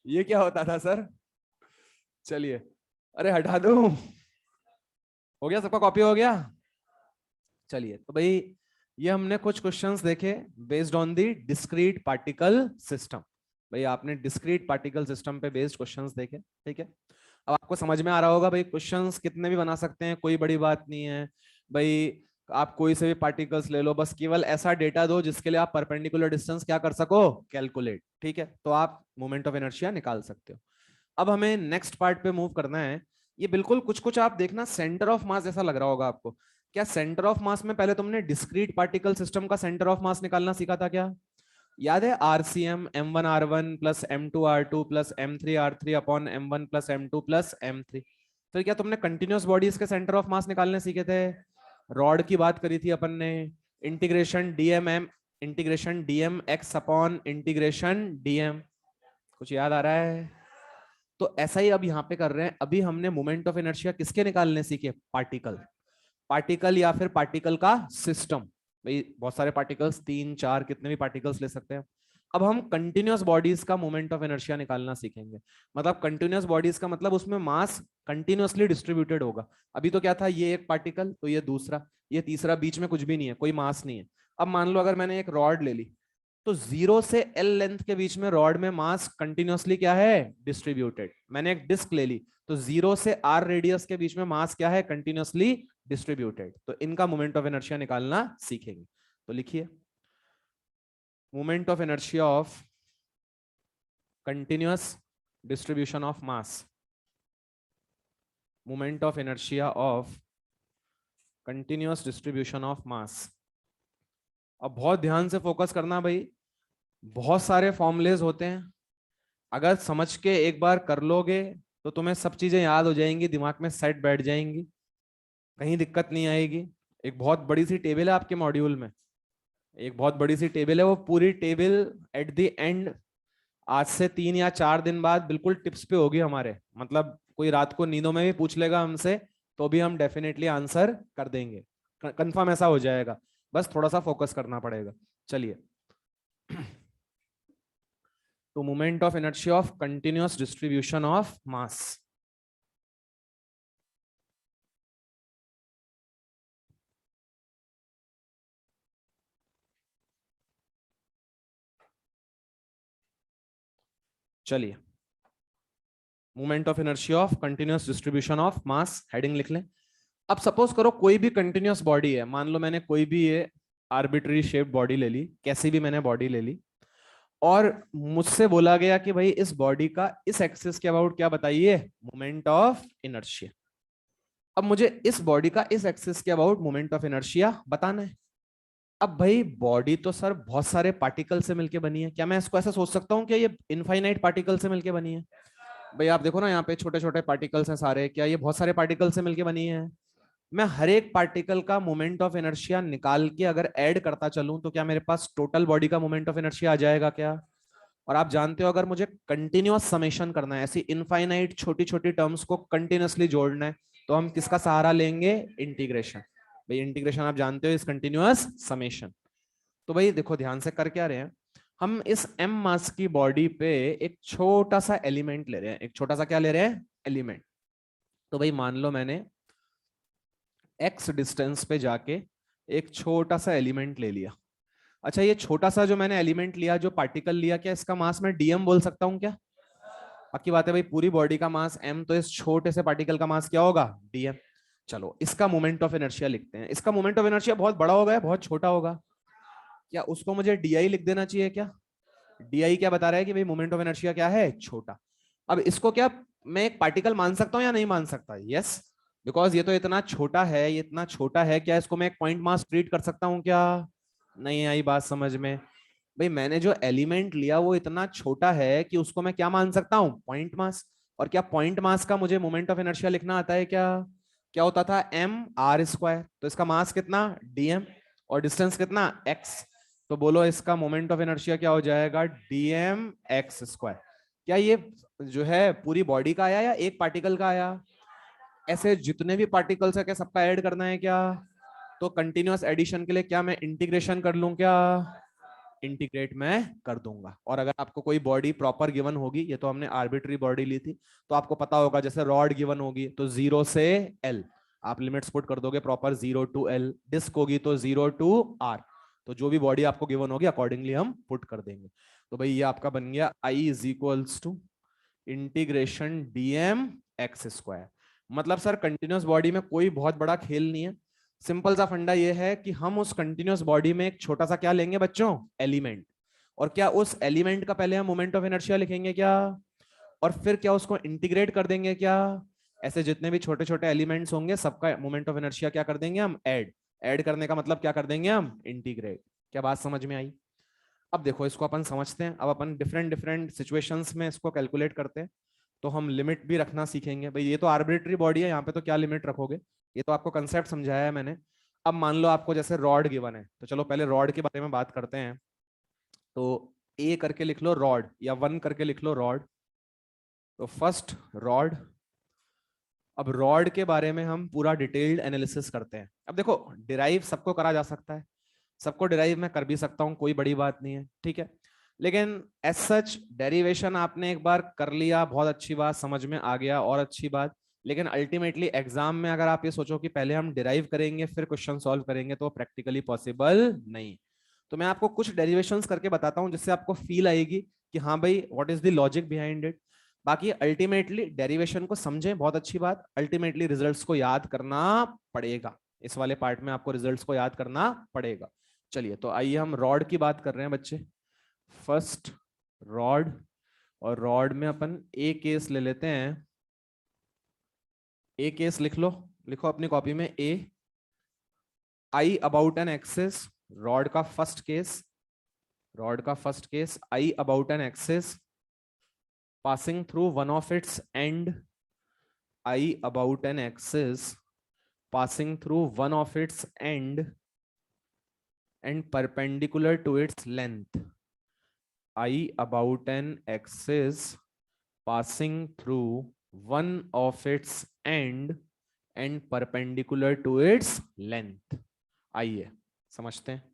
ये क्या होता था सर? चलिए, अरे हटा दो, हो गया सबका, कॉपी हो गया? चलिए, तो भाई ये हमने कुछ क्वेश्चंस देखे based on the discrete particle system. भाई आपने डिस्क्रीट पार्टिकल सिस्टम पे बेस्ड क्वेश्चंस देखे, ठीक है। अब आपको समझ में आ रहा होगा भाई क्वेश्चंस कितने भी बना सकते हैं, कोई बड़ी बात नहीं है भाई। आप कोई से भी पार्टिकल्स ले लो, बस केवल ऐसा डेटा दो जिसके लिए आप परपेंडिकुलर डिस्टेंस क्या कर सको, कैलकुलेट, ठीक है, तो आप मोमेंट ऑफ इनर्शिया निकाल सकते हो। अब हमें नेक्स्ट पार्ट पे मूव करना है। ये बिल्कुल कुछ कुछ आप देखना सेंटर ऑफ मास जैसा लग रहा होगा आपको। क्या सेंटर ऑफ मास में पहले तुमने डिस्क्रीट पार्टिकल सिस्टम का सेंटर ऑफ मास निकालना सीखा था क्या? याद है, RCM m1r1 plus m2r2 plus m3r3 upon m1 plus m2 plus m3। फिर क्या तुमने कंटिन्यूअस बॉडीज के सेंटर ऑफ मास निकालने सीखे थे? रॉड की बात करी थी अपन ने, integration dm x upon integration dm। कुछ याद आ रहा है? तो ऐसा ही अब यहाँ पे कर रहे हैं। अभी हमने मोमेंट ऑफ इनर्शिया किसके निकालने सीखे, पार्टिकल, पार्टिकल या फिर पार्टिकल का सिस्टम। भाई बहुत सारे पार्टिकल्स, 3 4 कितने भी पार्टिकल्स ले सकते हैं। अब हम कंटिन्यूअस बॉडीज का मोमेंट ऑफ इनर्शिया निकालना सीखेंगे। मतलब कंटिन्यूअस बॉडीज का मतलब उसमें मास कंटिन्यूअसली डिस्ट्रीब्यूटेड होगा। अभी तो क्या था, ये एक पार्टिकल, तो ये दूसरा, ये तीसरा, बीच में कुछ भी नहीं है, कोई मास नहीं है। अब मान लो अगर मैंने एक रॉड ले ली, तो 0 से L लेंथ के बीच में रॉड में मास कंटिन्यूअसली क्या है, डिस्ट्रीब्यूटेड। मैंने एक डिस्क ले ली, तो 0 से R रेडियस के बीच में मास क्या है, कंटिन्यूअसली डिस्ट्रीब्यूटेड। तो इनका मोमेंट ऑफ इनर्शिया निकालना सीखेंगे। तो लिखिए, moment of inertia of continuous distribution of mass, moment of inertia of continuous distribution of मास। अब बहुत ध्यान से फोकस करना भाई, बहुत सारे फॉर्मुलेज होते हैं, अगर समझ के एक बार कर लोगे तो तुम्हें सब चीजें याद हो जाएंगी, दिमाग में सेट बैठ जाएंगी, कहीं दिक्कत नहीं आएगी। एक बहुत बड़ी सी टेबल है आपके मॉड्यूल में, एक बहुत बड़ी सी टेबल है, वो पूरी टेबल एट द एंड आज से 3 या 4 दिन बाद बिल्कुल टिप्स पे होगी हमारे। मतलब कोई रात को नींदों में भी पूछ लेगा हमसे, तो भी हम डेफिनेटली आंसर कर देंगे, कंफर्म ऐसा हो जाएगा, बस थोड़ा सा फोकस करना पड़ेगा। चलिए, तो moment of inertia of continuous distribution of mass. चलिए, moment of inertia of continuous distribution of mass, heading लिख लें। अब सपोज करो कोई भी कंटिन्यूअस बॉडी है, मान लो मैंने कोई भी ये आर्बिट्री शेप बॉडी ले ली, कैसी भी मैंने बॉडी ले ली, और मुझसे बोला गया कि भाई इस बॉडी का इस एक्सिस के अबाउट क्या बताइए, मोमेंट ऑफ इनर्शिया। अब मुझे इस बॉडी का इस एक्सिस के अबाउट मोमेंट ऑफ इनर्शिया बताना है। अब भाई बॉडी तो सर बहुत सारे पार्टिकल से मिलके बनी है, क्या मैं इसको ऐसा सोच सकता हूँ कि ये इनफाइनाइट पार्टिकल से मिलके बनी है? भाई आप देखो ना, यहाँ पे छोटे छोटे पार्टिकल्स हैं सारे, क्या ये बहुत सारे पार्टिकल से मिलके बनी है? मैं हर एक पार्टिकल का मोमेंट ऑफ इनर्शिया निकाल के अगर ऐड करता चलूं, तो क्या मेरे पास टोटल बॉडी का मोमेंट ऑफ इनर्शिया आ जाएगा क्या? और आप जानते हो, अगर मुझे कंटिन्यूअस समेशन करना है, ऐसी इनफाइनाइट छोटी छोटी टर्म्स को कंटिन्यूअसली जोड़ना है, तो हम किसका सहारा लेंगे, इंटीग्रेशन। भाई इंटीग्रेशन आप जानते हो इस कंटिन्यूअस समेशन। तो भाई देखो ध्यान से कर क्या रहे हैं, हम इस m मास की बॉडी पे एक छोटा सा एलिमेंट ले रहे हैं, एक छोटा सा क्या ले रहे हैं, एलिमेंट। तो भाई मान लो मैंने x डिस्टेंस पे जाके एक छोटा सा एलिमेंट ले लिया। अच्छा, ये छोटा सा जो मैंने एलिमेंट लिया, जो पार्टिकल लिया, क्या इसका मास मैं dm बोल सकता हूँ क्या? पक्की बात है भाई, पूरी बॉडी का मास m, तो इस छोटे से पार्टिकल का मास क्या होगा, dm। चलो इसका मोमेंट ऑफ इनर्शिया लिखते हैं। इसका मोमेंट ऑफ इनर्शिया बहुत बड़ा होगा या बहुत छोटा होगा? क्या उसको मुझे डी लिख देना चाहिए क्या? डी क्या बता रहा है कि भाई मोमेंट ऑफ इनर्शिया क्या है? छोटा। अब इसको क्या मैं एक पार्टिकल मान सकता हूं या नहीं मान सकता? यस, बिकॉज ये तो इतना छोटा है, ये इतना छोटा है। क्या इसको मैं एक पॉइंट मास ट्रीट कर सकता हूं क्या? नहीं आई बात समझ में? भाई मैंने जो एलिमेंट लिया वो इतना छोटा है कि उसको मैं क्या मान सकता हूँ? Point mass. और क्या पॉइंट मास का मुझे मोमेंट ऑफ इनर्शिया लिखना आता है क्या? क्या होता था? M R square. तो इसका मास कितना? डीएम। और डिस्टेंस कितना? एक्स। तो बोलो इसका मोमेंट ऑफ इनर्शिया क्या हो जाएगा? DM X square. क्या ये जो है पूरी बॉडी का आया या एक पार्टिकल का आया? ऐसे जितने भी पार्टिकल्स है क्या सबका ऐड करना है क्या? तो कंटिन्यूअस एडिशन के लिए क्या मैं इंटीग्रेशन कर लूं क्या? इंटीग्रेट मैं कर दूंगा। और अगर आपको कोई बॉडी प्रॉपर गिवन होगी, ये तो हमने आर्बिट्री बॉडी ली थी, तो आपको पता होगा जैसे रॉड गिवन होगी तो 0 से L आप लिमिट्स पुट कर दोगे प्रॉपर, 0 टू L। डिस्क होगी तो 0 टू R। तो जो भी बॉडी आपको गिवन होगी अकॉर्डिंगली हम पुट कर देंगे। तो भाई ये आपका बन गया I is equals to integration dm X square. मतलब सर कंटिन्यूअस बॉडी में कोई बहुत बड़ा खेल नहीं है। सिंपल सा फंडा ये है कि हम उस कंटिन्यूअस बॉडी में एक छोटा सा क्या लेंगे बच्चों? एलिमेंट। और क्या उस एलिमेंट का पहले हम मोमेंट ऑफ इनर्शिया लिखेंगे क्या? और फिर क्या उसको इंटीग्रेट कर देंगे क्या? ऐसे जितने भी छोटे छोटे एलिमेंट्स होंगे सबका मोमेंट ऑफ इनर्शिया क्या कर देंगे हम? ऐड। ऐड करने का मतलब क्या कर देंगे हम? इंटीग्रेट। क्या बात समझ में आई? अब देखो इसको अपन समझते हैं। अब अपन डिफरेंट डिफरेंट सिचुएशंस में इसको कैलकुलेट करते हैं। तो हम लिमिट भी रखना सीखेंगे। भाई ये तो आर्बिट्री बॉडी है, यहाँ पे तो क्या लिमिट रखोगे? ये तो आपको कंसेप्ट समझाया है मैंने। अब मान लो आपको जैसे रॉड गिवन है, तो चलो पहले रॉड के बारे में बात करते हैं। तो ए करके लिख लो रॉड, या 1 करके लिख लो रॉड। तो फर्स्ट रॉड। अब रॉड के बारे में हम पूरा डिटेल्ड एनालिसिस करते हैं। अब देखो डिराइव सबको करा जा सकता है, सबको डिराइव मैं कर भी सकता हूँ, कोई बड़ी बात नहीं है, ठीक है। लेकिन एज सच डेरिवेशन आपने एक बार कर लिया, बहुत अच्छी बात, समझ में आ गया और अच्छी बात। लेकिन अल्टीमेटली एग्जाम में अगर आप ये सोचो कि पहले हम डिराइव करेंगे फिर क्वेश्चन सॉल्व करेंगे, तो प्रैक्टिकली पॉसिबल नहीं। तो मैं आपको कुछ डेरिवेशंस करके बताता हूँ जिससे आपको फील आएगी कि हाँ भाई what is the logic behind it. बाकी अल्टीमेटली डेरिवेशन को समझें, बहुत अच्छी बात। अल्टीमेटली रिजल्ट्स को याद करना पड़ेगा, इस वाले पार्ट में आपको रिजल्ट्स को याद करना पड़ेगा। चलिए तो आइए हम रॉड की बात कर रहे हैं बच्चे। First rod. और रॉड में अपन ए केस ले लेते हैं। ए केस लिख लो, लिखो अपनी कॉपी में A. I about an axis, rod का फर्स्ट केस। रॉड का first case I about an axis passing through one of its end, I about an axis passing through one of its end and perpendicular to its length. I about an axis passing through one of its end and perpendicular to its length. आइए समझते हैं।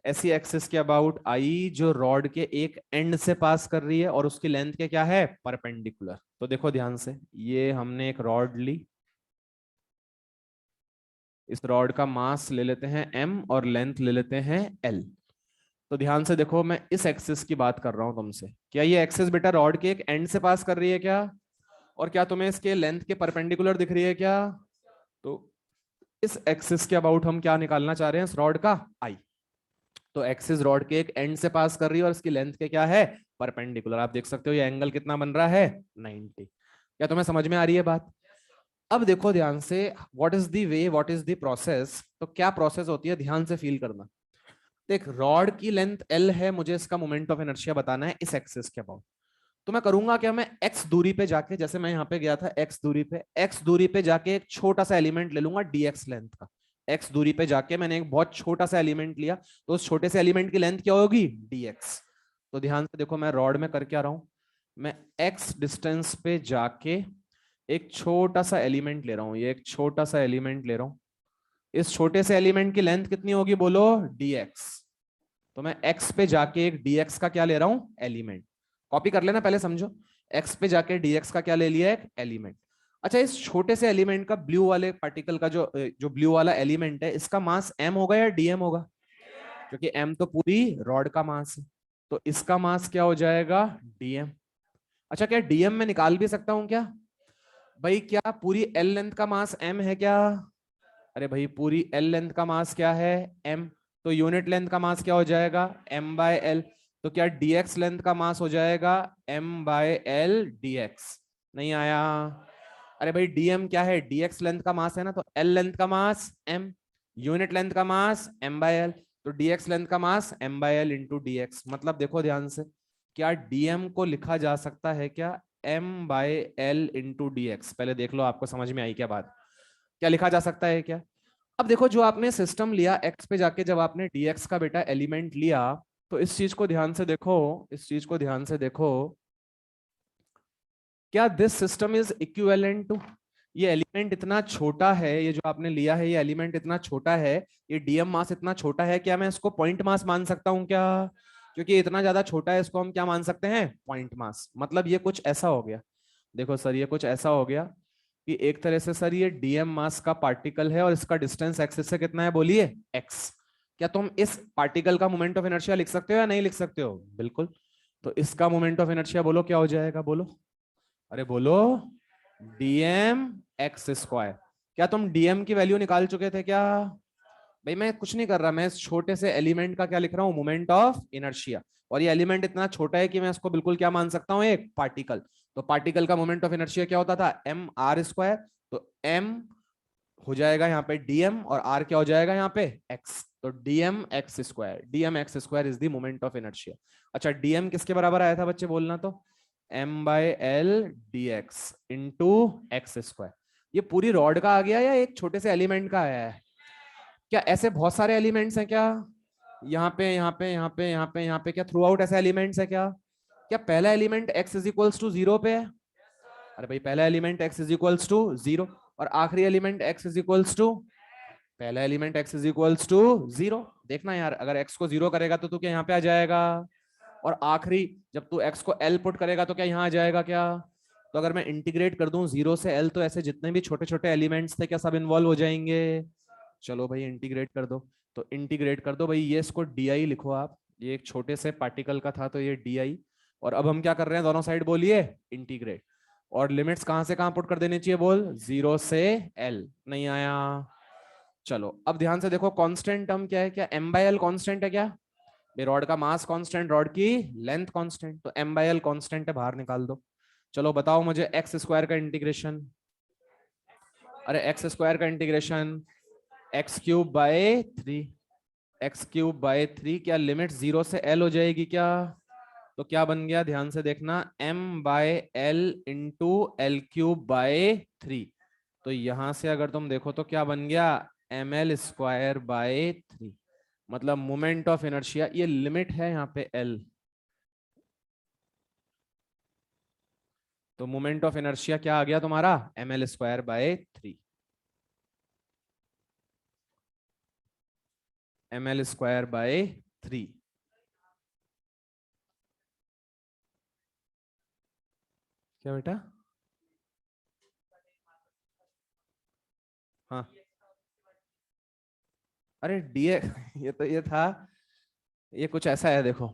ऐसी axis के about I जो rod के एक and से पास कर रही है और उसकी लेंथ के क्या है? परपेंडिकुलर। तो देखो ध्यान से, ये हमने एक रॉड ली, इस रॉड का मास ले लेते हैं m और लेंथ ले लेते हैं l। तो ध्यान से देखो, मैं इस एक्सिस की बात कर रहा हूं तुमसे। क्या ये एक्सिस बेटा रॉड के एक एंड से पास कर रही है क्या? और क्या तुम्हें इसके लेंथ के परपेंडिकुलर दिख रही है क्या? तो इस एक्सिस के अबाउट हम क्या निकालना चाह रहे हैं? इस रॉड का आई। तो एक्सिस रॉड के एक एंड से पास कर रही है और इसकी लेंथ के क्या है? परपेंडिकुलर। आप देख सकते हो ये एंगल कितना बन रहा है? 90। क्या तुम्हें समझ में आ रही है बात? अब देखो ध्यान से, what is the way, what is the process. तो क्या प्रोसेस होती है, ध्यान से फील करना। देख रॉड की लेंथ L है, मुझे इसका मोमेंट ऑफ इनर्शिया बताना है इस एक्सिस के अबाउट। तो मैं करूंगा क्या, मैं x दूरी पे जाके, जैसे मैं यहाँ पे गया था x दूरी पे जाके एक छोटा सा एलिमेंट ले लूंगा dx लेंथ का। x दूरी पे जाके मैंने एक बहुत छोटा सा एलिमेंट लिया, तो उस छोटे से एलिमेंट की लेंथ क्या होगी? dx। तो ध्यान से देखो मैं रॉड में कर क्या रहा हूं, मैं x डिस्टेंस पे जाके एक छोटा सा एलिमेंट ले रहा हूं। ये एक छोटा सा एलिमेंट ले रहा हूं, इस छोटे से एलिमेंट की लेंथ कितनी होगी बोलो? dx। तो मैं x पे जाके एक dx का क्या ले रहा हूं? एलिमेंट। कॉपी कर लेना, पहले समझो। x पे जाके dx का क्या ले लिया? एक एलिमेंट। अच्छा, इस छोटे से एलिमेंट का, ब्लू वाले पार्टिकल का, जो ब्लू वाला एलिमेंट है, इसका मास m होगा या dm होगा? क्योंकि m तो पूरी रॉड का मास है, तो इसका मास क्या हो जाएगा? dm। अच्छा, क्या dm में निकाल भी सकता हूं क्या? भाई क्या पूरी एल लेंथ का मास एम है क्या? अरे भाई पूरी एल लेंथ का मास क्या है? एम। तो यूनिट लेंथ का मास क्या हो जाएगा? M by L. तो क्या डीएक्स लेंथ का मास हो जाएगा एम बाय एल डीएक्स? नहीं आया। अरे भाई डीएम क्या है? डीएक्स लेंथ का मास है ना, तो एल लेंथ का मास एम, यूनिट लेंथ का मास एम बाय एल, तो डीएक्स लेंथ का mass M by L into DX. मतलब देखो ध्यान से, क्या डीएम को लिखा जा सकता है क्या M by L into d x? पहले देख लो आपको समझ में आई क्या बात, क्या लिखा जा सकता है क्या? अब देखो जो आपने सिस्टम लिया एक्स पे जाके, जब आपने डीएक्स का बेटा एलिमेंट लिया, तो इस चीज को ध्यान से देखो, इस चीज को ध्यान से देखो, क्या this system is equivalent to, ये एलिमेंट इतना छोटा है, ये जो आपने लिया है ये एलिमेंट इतना छोटा है, ये डीएम मास इतना छोटा है, क्या मैं इसको पॉइंट मास मान सकता हूं क्या? क्योंकि ये इतना ज्यादा छोटा है, इसको हम क्या मान सकते हैं? Point mass. मतलब ये कुछ ऐसा हो गया, देखो सर ये कुछ ऐसा हो गया कि एक तरह से सर ये डीएम मास का पार्टिकल है और इसका डिस्टेंस एक्सिस से कितना है बोलिए? एक्स। क्या तुम इस पार्टिकल का मोमेंट ऑफ इनर्शिया लिख सकते हो या नहीं लिख सकते हो? बिल्कुल। तो इसका मोमेंट ऑफ इनर्शिया बोलो क्या हो जाएगा, बोलो, अरे बोलो, डीएम एक्स स्क्वायर। क्या तुम डीएम की वैल्यू निकाल चुके थे क्या? भाई मैं कुछ नहीं कर रहा, मैं इस छोटे से एलिमेंट का क्या लिख रहा हूँ? Moment of inertia. और ये एलिमेंट इतना छोटा है कि मैं इसको बिल्कुल क्या मान सकता हूँ? एक पार्टिकल। तो पार्टिकल का मोमेंट ऑफ इनर्शिया क्या होता था? M R square. तो एम हो जाएगा यहाँ पे डीएम और आर क्या हो जाएगा यहाँ पे? एक्स। तो d m X square, d m X square is the moment of inertia. अच्छा डीएम किसके बराबर आया था बच्चे, बोलना तो? M by L D X into x square. ये पूरी रॉड का आ गया या एक छोटे से एलिमेंट का आया है? क्या ऐसे बहुत सारे एलिमेंट्स हैं क्या? यहाँ पे यहाँ पे यहाँ पे यहाँ पे यहाँ पे क्या थ्रू आउट ऐसे एलिमेंट्स है क्या? क्या पहला element x is equals to zero पे है? अरे भाई पहला element x is equals to zero, और आखिरी element x is equals to, पहला element x is equals to zero. देखना यार, अगर x को जीरो करेगा तो तू क्या यहाँ पे आ जाएगा, और आखिरी जब तू x को l पुट करेगा तो क्या यहाँ आ जाएगा क्या? तो अगर मैं इंटीग्रेट कर दूं जीरो से l, तो ऐसे जितने भी छोटे छोटे एलिमेंट्स थे क्या सब इन्वॉल्व हो जाएंगे? चलो भाई इंटीग्रेट कर दो। तो इंटीग्रेट कर दो भाई, ये इसको डी लिखो आप, ये एक छोटे से पार्टिकल का था तो ये डी। और अब हम क्या कर रहे हैं, दोनों साइड बोलिए इंटीग्रेट। और लिमिट्स कहां से कहां पुट कर देनी चाहिए, बोल, जीरो से एल। नहीं आया। चलो अब ध्यान से देखो, कांस्टेंट टर्म क्या है, क्या एम बाय एल कांस्टेंट है क्या? रॉड का मास कांस्टेंट, रॉड की लेंथ कांस्टेंट, तो एम बाय एल कांस्टेंट है, बाहर निकाल दो। चलो बताओ मुझे एक्स स्क्वायर का इंटीग्रेशन, अरे एक्स स्क्वायर का integration x cube by three, x cube by three, क्या लिमिट जीरो से एल हो जाएगी क्या? तो क्या बन गया, ध्यान से देखना, M by L into L cube by three. तो यहां से अगर तुम देखो तो क्या बन गया, M L square by three. मतलब मोमेंट ऑफ इनर्शिया, ये लिमिट है यहाँ पे एल, तो मोमेंट ऑफ इनर्शिया क्या आ गया तुम्हारा, M L square by three, M L square by three. क्या बेटा? हाँ, अरे डी ये तो ये था, ये कुछ ऐसा है देखो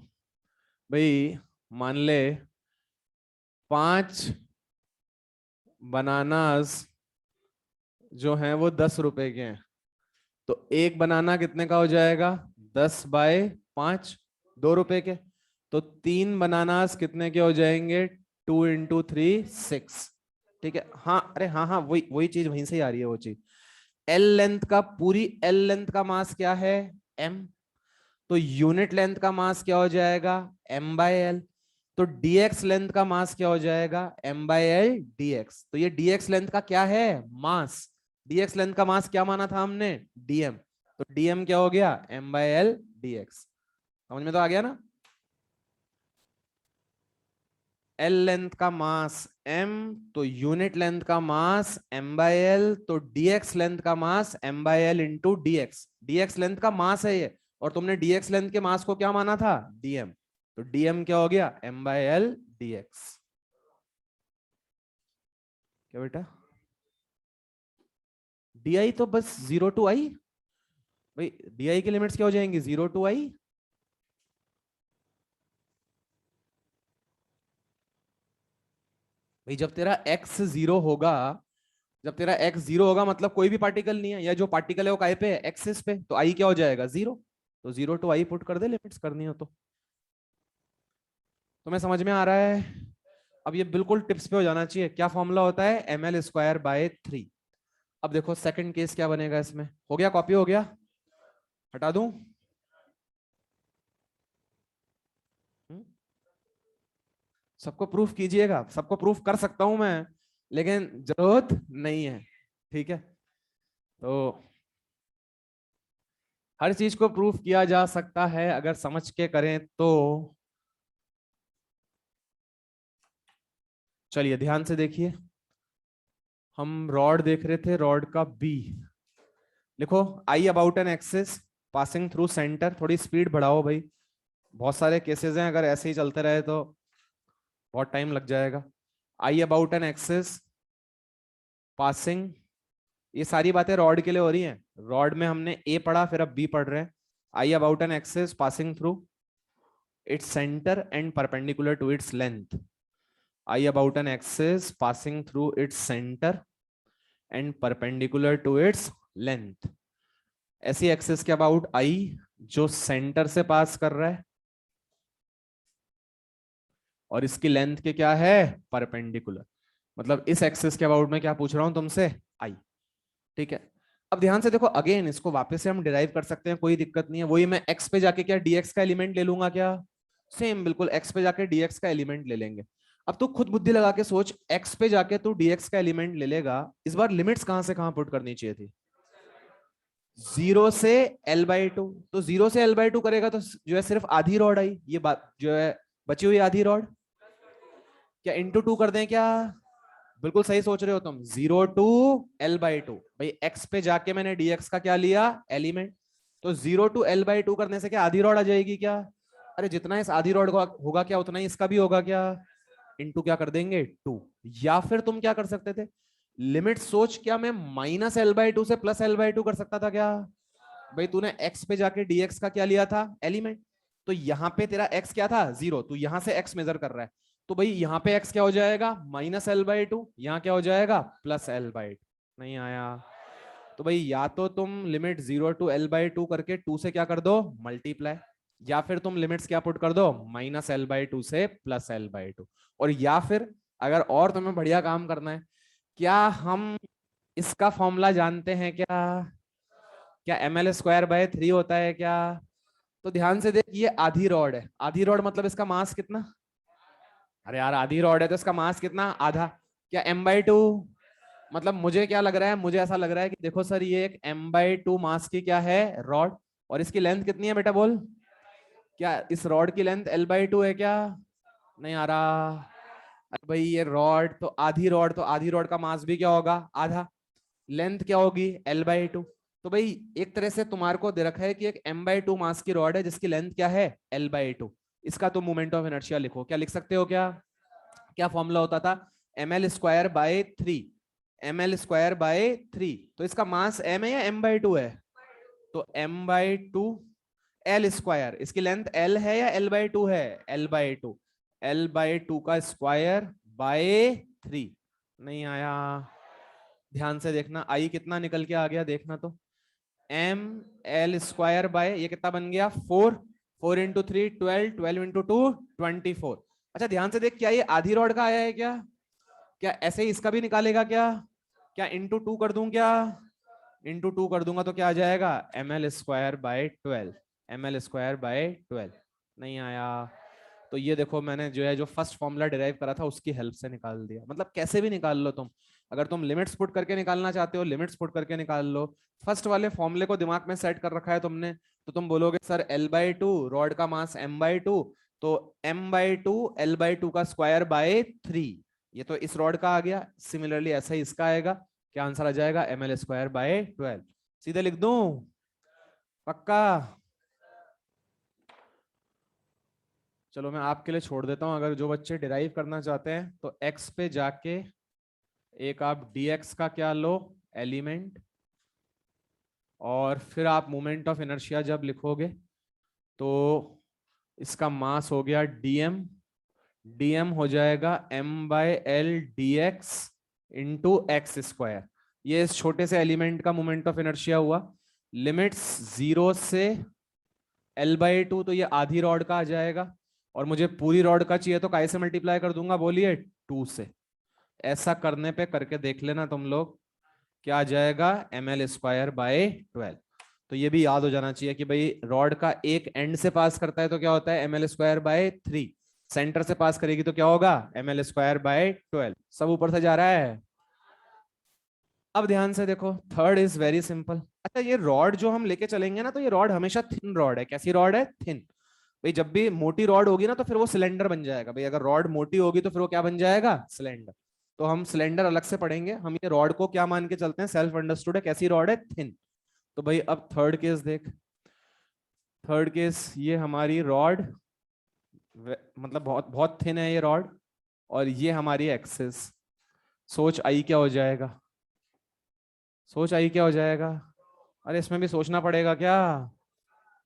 भाई, मान ले 5 बनानास जो हैं वो 10 रुपए के हैं, तो एक बनाना कितने का हो जाएगा, 10/5, 2 रुपए के। तो 3 बनानास कितने के हो जाएंगे, 2 × 3 6। ठीक है, हाँ, अरे हाँ हाँ, वही वही चीज वहीं से ही आ रही है वो चीज। एल लेंथ का, पूरी एल लेंथ का मास क्या है, एम। तो यूनिट लेंथ का मास क्या हो जाएगा, एम बाय एल। तो डीएक्स लेंथ का मास क्या हो जाएगा, एम बाय एल डीएक्स। तो ये डीएक्स लेंथ का क्या है, मास। डीएक्स लेंथ का मास क्या माना था हमने, डीएम। तो डीएम क्या हो गया, एम बाय एल डीएक्स। समझ में तो आ गया ना? एल लेंथ का मास एम, तो यूनिट लेंथ का मास एम बाय एल, तो डीएक्स लेंथ का mass M by L into DX. DX length का मास है ये, और तुमने डीएक्स लेंथ के मास को क्या माना था, डीएम। तो डीएम क्या हो गया, एम बाय एल डीएक्स। क्या बेटा? डीआई तो बस जीरो टू आई, भाई डीआई की लिमिट्स क्या हो जाएंगी, जीरो टू आई। भाई जब तेरा x जीरो होगा, जब तेरा x जीरो होगा मतलब कोई भी पार्टिकल नहीं है, या जो पार्टिकल है वो काय पे है, एक्सिस पे, तो आई क्या हो जाएगा, जीरो। तो जीरो टू आई पुट कर दे, लिमिट्स करनी हो तो। तुम्हें समझ में आ रहा है? अब ये बिल्कुल टिप्स पे हो जाना चाहिए। क्या फॉर्मूला होता है, ml²/3। अब देखो सेकंड केस क्या बनेगा इसमें, हो गया, कॉपी हो गया, हटा दूं? हम्म? सबको प्रूफ कीजिएगा, सबको प्रूफ कर सकता हूं मैं, लेकिन जरूरत नहीं है, ठीक है? तो हर चीज को प्रूफ किया जा सकता है अगर समझ के करें तो। चलिए ध्यान से देखिए, हम रॉड देख रहे थे, रॉड का बी लिखो, आई about an axis passing through centre. थोड़ी स्पीड बढ़ाओ भाई, बहुत सारे केसेस हैं, अगर ऐसे ही चलते रहे तो बहुत टाइम लग जाएगा। आई अबाउट एन एक्सिस पासिंग, ये सारी बातें रॉड के लिए हो रही हैं। रॉड में हमने ए पढ़ा, फिर अब बी पढ़ रहे हैं। I about an axis passing through its centre and perpendicular to its length. I about an axis passing through its centre and perpendicular to its length. ऐसी एक्सिस के अबाउट आई जो सेंटर से पास कर रहा है और इसकी लेंथ के क्या है, परपेंडिकुलर। मतलब इस एक्सिस के अबाउट में क्या पूछ रहा हूं तुमसे, आई। ठीक है, अब ध्यान से देखो, अगेन इसको वापस से हम डिराइव कर सकते हैं, कोई दिक्कत नहीं है। वही मैं एक्स पे जाके क्या डीएक्स का एलिमेंट ले लूंगा क्या, सेम बिल्कुल एक्स पे जाके डीएक्स का एलिमेंट ले लेंगे। अब तू खुद बुद्धि लगा के सोच, एक्स पे जाके तू डीएक्स का एलिमेंट ले लेगा, इस बार लिमिट्स कहां से कहां पुट करनी चाहिए थी, जीरो से l/2। तो जीरो से l/2 करेगा तो जो है सिर्फ आधी रॉड आई, ये बात जो है बची हुई आधी रॉड, क्या इंटू टू कर दें क्या? बिल्कुल सही सोच रहे हो तुम, जीरो टू l/2। भाई एक्स पे जाके मैंने dx का क्या लिया, एलिमेंट। तो जीरो टू l/2 करने से क्या आधी रॉड आ जाएगी क्या? अरे जितना इस आधी रॉड का होगा क्या उतना ही इसका भी होगा क्या, इंटू क्या कर देंगे, टू। या फिर तुम क्या कर सकते थे, लिमिट सोच, क्या मैं -l/2 से +l/2 कर सकता था क्या? भाई तूने x पे जाके dx का क्या लिया था, एलिमेंट। तो यहाँ पे तेरा x क्या था, जीरो, तू यहां से x मेजर कर रहा है, तो भाई यहाँ पे x क्या हो जाएगा, -l/2, यहाँ क्या हो जाएगा, +l/2। नहीं आया? तो भाई या तो तुम लिमिट जीरो टू l/2 करके टू से क्या कर दो, मल्टीप्लाई, या फिर तुम लिमिट्स क्या पुट कर दो, -l/2 से +l/2। और या फिर अगर और तुम्हें बढ़िया काम करना है, क्या हम इसका फॉर्मूला जानते हैं क्या, क्या ml²/3 होता है क्या? तो ध्यान से देख, ये आधी रॉड है, आधी रॉड मतलब इसका मास कितना, अरे यार आधी रॉड है तो इसका मास कितना, आधा। क्या m/2, मतलब मुझे क्या लग रहा है, मुझे ऐसा लग रहा है कि देखो सर, ये एक m/2 मास की क्या है, रॉड, और इसकी लेंथ कितनी है बेटा, बोल। क्या इस रॉड की लेंथ l/2 है क्या? नहीं आ रहा। अरे भाई ये रॉड तो आधी रॉड, तो आधी रॉड का मास भी क्या होगा, आधा। लेंथ क्या होगी, l/2। तो भाई एक तरह से तुम्हारे को दे रखा है कि एक m/2 मास की रॉड है जिसकी लेंथ क्या है, l/2। इसका तो मोमेंट ऑफ इनर्शिया लिखो, क्या लिख सकते हो क्या? क्या फॉर्मूला होता था, ml²/3। ml²/3, तो इसका मास m है या m/2 है, तो m/2 l², इसकी लेंथ l है या l/2 है, l/2, l/2 का स्क्वायर बाय 3। नहीं आया? ध्यान से देखना, आई कितना निकल के आ गया, देखना तो, ml², ये कितना बन गया, 4, 4 × 3 12, 12 × 2 24। अच्छा ध्यान से देख, क्या ये आधी रॉड का आया है क्या? क्या ऐसे ही इसका भी निकालेगा क्या? क्या इंटू टू कर दूं क्या? इंटू टू कर दूंगा तो क्या आ जाएगा, ml²/12, ml²/12। नहीं आया? तो ये देखो मैंने जो है जो फर्स्ट फॉर्मूला डिराइव करा था उसकी हेल्प से निकाल दिया। मतलब कैसे भी निकाल लो तुम, अगर तुम लिमिट्स पुट करके निकालना चाहते हो, लिमिट्स पुट करके निकाल लो। फर्स्ट वाले फॉर्मूले को दिमाग में सेट कर रखा है तुमने, तो तुम बोलोगे सर l/2, रॉड का मास m/2, तो m/2 l/2 का स्क्वायर बाय 3, ये तो इस रॉड का आ गया। सिमिलरली ऐसा ही इसका आएगा, क्या आंसर आ जाएगा, ml²/12। सीधे लिख दूं, पक्का? चलो मैं आपके लिए छोड़ देता हूं, अगर जो बच्चे डिराइव करना चाहते हैं तो x पे जाके एक आप dx का क्या लो, एलिमेंट, और फिर आप मोमेंट ऑफ इनर्शिया जब लिखोगे तो इसका मास हो गया dm, डीएम हो जाएगा m/l dx into x square. ये इस छोटे से एलिमेंट का मोमेंट ऑफ इनर्शिया हुआ। लिमिट्स 0 से l/2, तो ये आधी रॉड का आ जाएगा। और मुझे पूरी रॉड का चाहिए तो काय से मल्टीप्लाई कर दूंगा, बोलिए 2 से। ऐसा करने पे करके देख लेना तुम लोग, क्या आ जाएगा, ml²/12। तो ये भी याद हो जाना चाहिए कि भाई रॉड का एक एंड से पास करता है तो क्या होता है, ml²/3। सेंटर से पास करेगी तो क्या होगा, ml²/12। सब ऊपर से जा रहा है। अब ध्यान से देखो, थर्ड इज वेरी सिंपल। अच्छा, ये रॉड जो हम लेके चलेंगे ना, तो ये रॉड हमेशा थिन रॉड है। कैसी रॉड है, थिन। भाई जब भी मोटी रॉड होगी ना तो फिर वो सिलेंडर बन जाएगा। भाई अगर रॉड मोटी होगी तो फिर वो क्या बन जाएगा, सिलेंडर। तो हम सिलेंडर अलग से पढ़ेंगे। हम ये रॉड को क्या मान के चलते हैं, सेल्फ अंडरस्टूड है। कैसी रॉड है, थिन। तो भाई अब थर्ड केस देख। थर्ड केस, ये हमारी रॉड मतलब बहुत बहुत थिन है ये रॉड, और ये हमारी एक्सिस। सोच आई क्या हो जाएगा, सोच आई क्या हो जाएगा। अरे इसमें भी सोचना पड़ेगा क्या,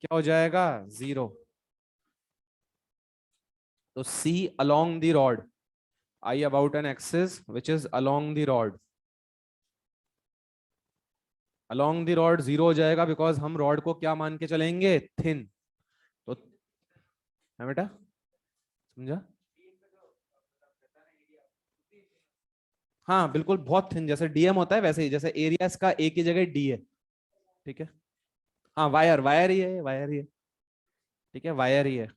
क्या हो जाएगा, 0। तो C along the rod, I about an axis which is along the rod, along the rod 0 हो जाएगा, बिकॉज हम रॉड को क्या मान के चलेंगे, थिन। तो है बेटा, समझा। हाँ बिल्कुल, बहुत थिन, जैसे डीएम होता है वैसे ही, जैसे एरिया इसका ए की जगह डी है। ठीक है, हाँ वायर, वायर ही है, वायर ही है। ठीक है, वायर ही है,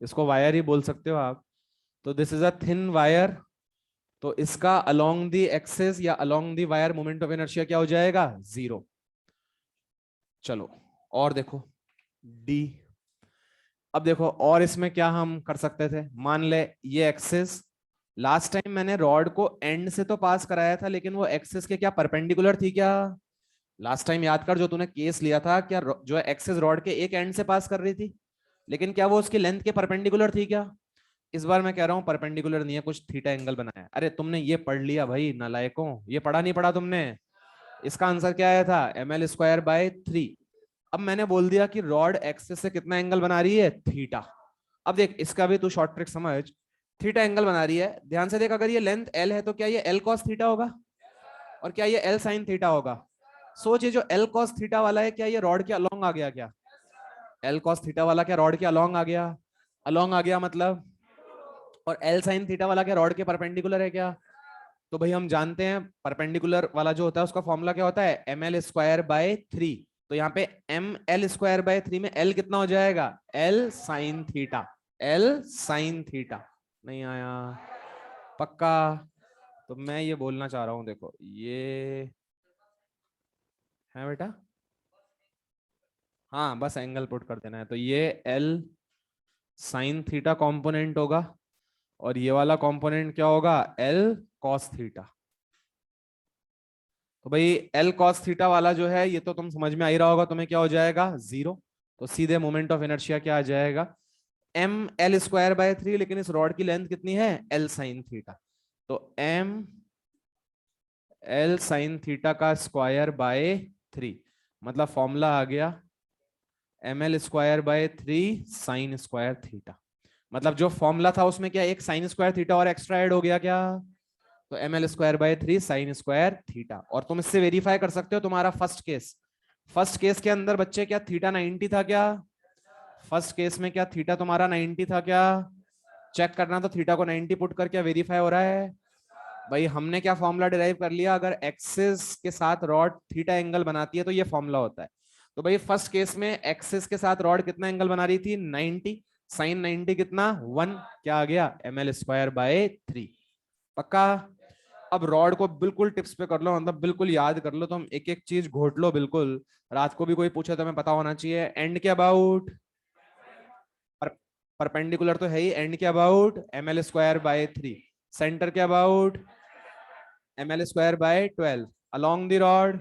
इसको वायर ही बोल सकते हो आप। तो this is a thin wire. तो इसका अलोंग दी एक्सिस या along the wire moment of inertia क्या हो जाएगा, 0। चलो और देखो डी। अब देखो और इसमें क्या हम कर सकते थे, मान ले ये एक्सिस, लास्ट टाइम मैंने रॉड को एंड से तो पास कराया था, लेकिन वो एक्सिस के क्या परपेंडिकुलर थी क्या। लास्ट टाइम याद कर, जो तूने केस लिया था, क्या जो है एक्सिस रॉड के एक एंड से पास कर रही थी, लेकिन क्या वो उसकी लेंथ के परपेंडिकुलर थी क्या। इस बार मैं कह रहा हूं परपेंडिकुलर नहीं है, कुछ थीटा एंगल बनाया। अरे तुमने ये पढ़ लिया भाई नालायकों, ये पढ़ा नहीं पढ़ा तुमने। इसका आंसर क्या आया था, ml²/3। अब मैंने बोल दिया कि रॉड एक्सिस से कितना एंगल बना रही है, थीटा। अब देख इसका भी तू शॉर्ट ट्रिक समझ, थीटा एंगल बना रही है। ध्यान से देख, अगर ये लेंथ l है तो क्या ये l cos थीटा होगा, और क्या ये l sin थीटा होगा। सोच, ये जो l cos थीटा वाला है, क्या ये रॉड के अलोंग आ गया क्या, l cos थीटा वाला क्या रॉड के अलोंग आ गया, अलोंग आ गया मतलब। और l sin थीटा वाला क्या रॉड के परपेंडिकुलर है क्या। तो भाई हम जानते हैं परपेंडिकुलर वाला जो होता है उसका फॉर्मूला क्या होता है, ml²/3। तो यहाँ पे ml²/3 में l कितना हो जाएगा, l sin theta, l sin theta. नहीं आया, पक्का। तो मैं ये बोलना चाह रहा हूं, देखो ये है बेटा, हाँ बस एंगल पुट कर देना है। तो ये l sin थीटा कंपोनेंट होगा, और ये वाला कंपोनेंट क्या होगा, l cos थीटा। तो भाई एल कॉस थीटा वाला जो है, ये तो तुम समझ में आ ही रहा होगा तुम्हें, क्या हो जाएगा, 0। तो सीधे मोमेंट ऑफ इनर्शिया क्या आ जाएगा, ml²/3। लेकिन इस रॉड की लेंथ कितनी है, l sin थीटा। तो ml sin थीटा का स्क्वायर/3, मतलब फॉर्मूला आ गया ml²/3 sin स्क्वायर थीटा। मतलब जो फॉर्मूला था उसमें क्या एक साइन स्क्वायर थीटा और एक्स्ट्रा ऐड हो गया क्या। तो ml²/3 sin स्क्वायर थीटा। और तुम इससे वेरीफाई कर सकते हो तुम्हारा फर्स्ट केस। फर्स्ट केस के अंदर बच्चे क्या थीटा 90 था क्या, फर्स्ट केस में क्या थीटा तुम्हारा 90 था क्या। चेक करना, तो थीटा को 90 पुट कर क्या वेरीफाई हो रहा है। भाई हमने क्या फॉर्मूला डिराइव कर लिया, अगर एक्सिस के साथ रॉड थीटा एंगल बनाती है तो ये फॉर्मूला होता है। तो भाई फर्स्ट केस में एक्सिस के साथ रॉड कितना एंगल बना रही थी, 90। साइन 90 कितना, 1। क्या आ गया, ml²/3। पक्का। अब रॉड को बिल्कुल टिप्स पे कर लो, मतलब बिल्कुल याद कर लो, तुम एक एक चीज घोट लो बिल्कुल। रात को भी कोई पूछे तो हमें पता होना चाहिए। एंड के अबाउट पर, परपेंडिकुलर तो है ही, एंड के अबाउट ml²/3। सेंटर के about ml²/12। Along the rod,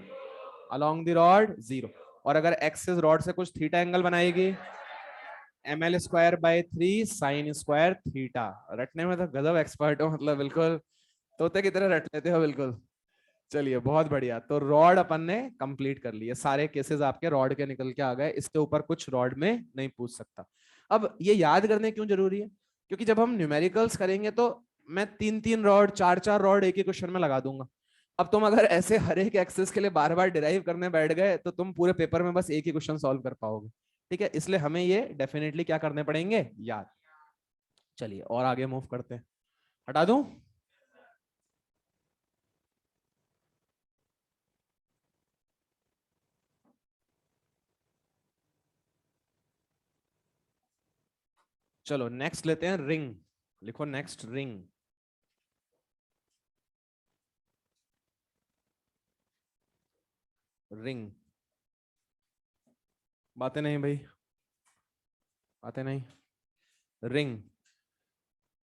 along the rod 0। और अगर एक्सिस रॉड से कुछ थीटा एंगल बनाएगी, ml²/3 साइन स्क्वायर थीटा। रटने में तो गजब एक्सपर्ट हो, मतलब बिल्कुल तोते की तरह रट लेते हो बिल्कुल। चलिए बहुत बढ़िया। तो रॉड अपन ने कंप्लीट कर लिए, सारे केसेस आपके रॉड के निकल के आ गए। इसके ऊपर कुछ रॉड में नहीं पूछ सकता। अब ये याद करने क्यों जरूरी है, क्योंकि जब हम न्यूमेरिकल्स करेंगे तो मैं 3-3 रॉड 4-4 रॉड एक ही क्वेश्चन में लगा दूंगा। अब तुम अगर ऐसे हर एक एक्सेस के लिए बार बार डिराइव करने बैठ गए तो तुम पूरे पेपर में बस एक ही क्वेश्चन सॉल्व कर पाओगे। ठीक है, इसलिए हमें ये डेफिनेटली क्या करने पड़ेंगे, याद। चलिए और आगे मूव करते हैं। हटा दूं? चलो नेक्स्ट लेते हैं रिंग। लिखो नेक्स्ट रिंग। रिंग। बातें नहीं भाई, बातें नहीं। रिंग।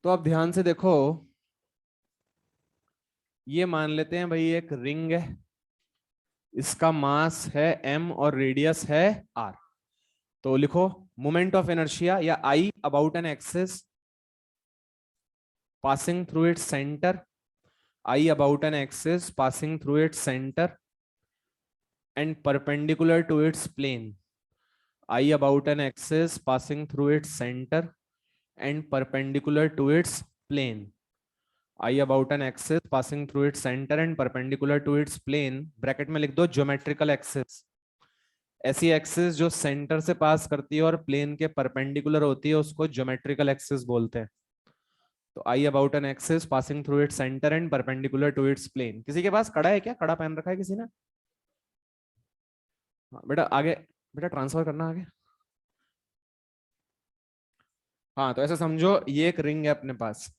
तो अब ध्यान से देखो, ये मान लेते हैं भाई एक रिंग है, इसका मास है m और रेडियस है r। तो लिखो मोमेंट ऑफ इनर्शिया या I about an axis passing through its center, I about an axis passing through its center and perpendicular to its plane. I about an axis passing through its center and perpendicular to its plane. I about an axis passing through its center and perpendicular to its plane. Bracket में लिख दो geometrical axis. ऐसी axis जो centre से पास करती है और plane के परपेंडिकुलर होती है उसको ज्योमेट्रिकल एक्सिस बोलते हैं। तो I about an axis passing through its centre and perpendicular to its plane. किसी के पास कड़ा है क्या? कड़ा पहन रखा है किसी ने? हाँ बेटा आगे, बेटा ट्रांसफर करना आगे। हाँ तो ऐसे समझो ये एक रिंग है अपने पास,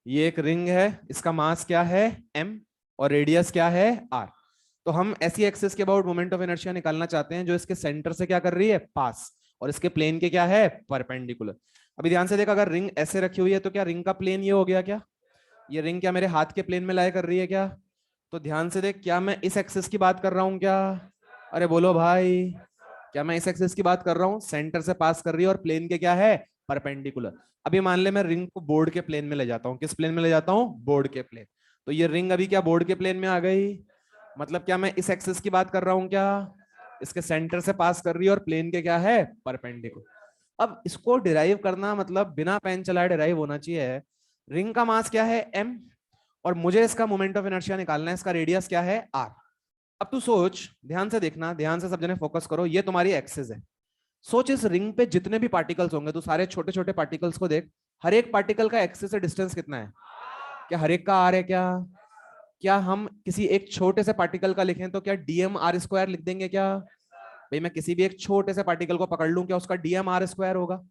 ये एक रिंग है, इसका मास क्या है m और रेडियस क्या है r। तो हम ऐसी एक्सिस के अबाउट मोमेंट ऑफ इनर्शिया निकालना चाहते हैं जो इसके सेंटर से क्या कर रही है, पास, और इसके प्लेन के क्या है, परपेंडिकुलर। अभी ध्यान से देख, अगर रिंग ऐसे रखी हुई है तो क्या रिंग का प्लेन ये हो गया क्या? ये रिंग क्या मेरे हाथ के प्लेन में लाया कर रही है क्या? तो ध्यान से देख, क्या मैं इस एक्सिस की बात कर रहा हूं क्या? अरे बोलो भाई, क्या मैं इस एक्सिस की बात कर रहा हूं? सेंटर से पास कर रही है और प्लेन के क्या है, परपेंडिकुलर। अभी मान ले मैं रिंग को बोर्ड के प्लेन में ले जाता हूं। किस प्लेन में ले जाता हूं? बोर्ड के प्लेन। तो ये रिंग अभी क्या बोर्ड के प्लेन में आ गई? मतलब क्या मैं इस एक्सिस की बात कर रहा हूं क्या? इसके सेंटर से पास कर रही है और प्लेन के क्या है, परपेंडिकुलर। अब इसको डिराइव करना मतलब बिना पेन चलाए डिराइव होना चाहिए। रिंग का मास क्या है, m, और मुझे इसका मोमेंट ऑफ इनर्शिया निकालना है, इसका रेडियस क्या है, r। अब तू सोच, ध्यान से देखना, ध्यान से सब जने फोकस करो, ये तुम्हारी एक्सिस है। सोच इस रिंग पे जितने भी पार्टिकल्स होंगे, तू सारे छोटे छोटे पार्टिकल्स को देख, हर एक पार्टिकल का एक्सिस से डिस्टेंस कितना है? क्या हर एक का आर है क्या? क्या हम किसी एक छोटे से पार्टिकल का लिखें तो क्या डीएम आर स्क्वायर लिख देंगे क्या? भाई मैं किसी भी एक छोटे से पार्टिकल को पकड़ लूं, क्या उसका डीएम आर स्क्वायर होगा?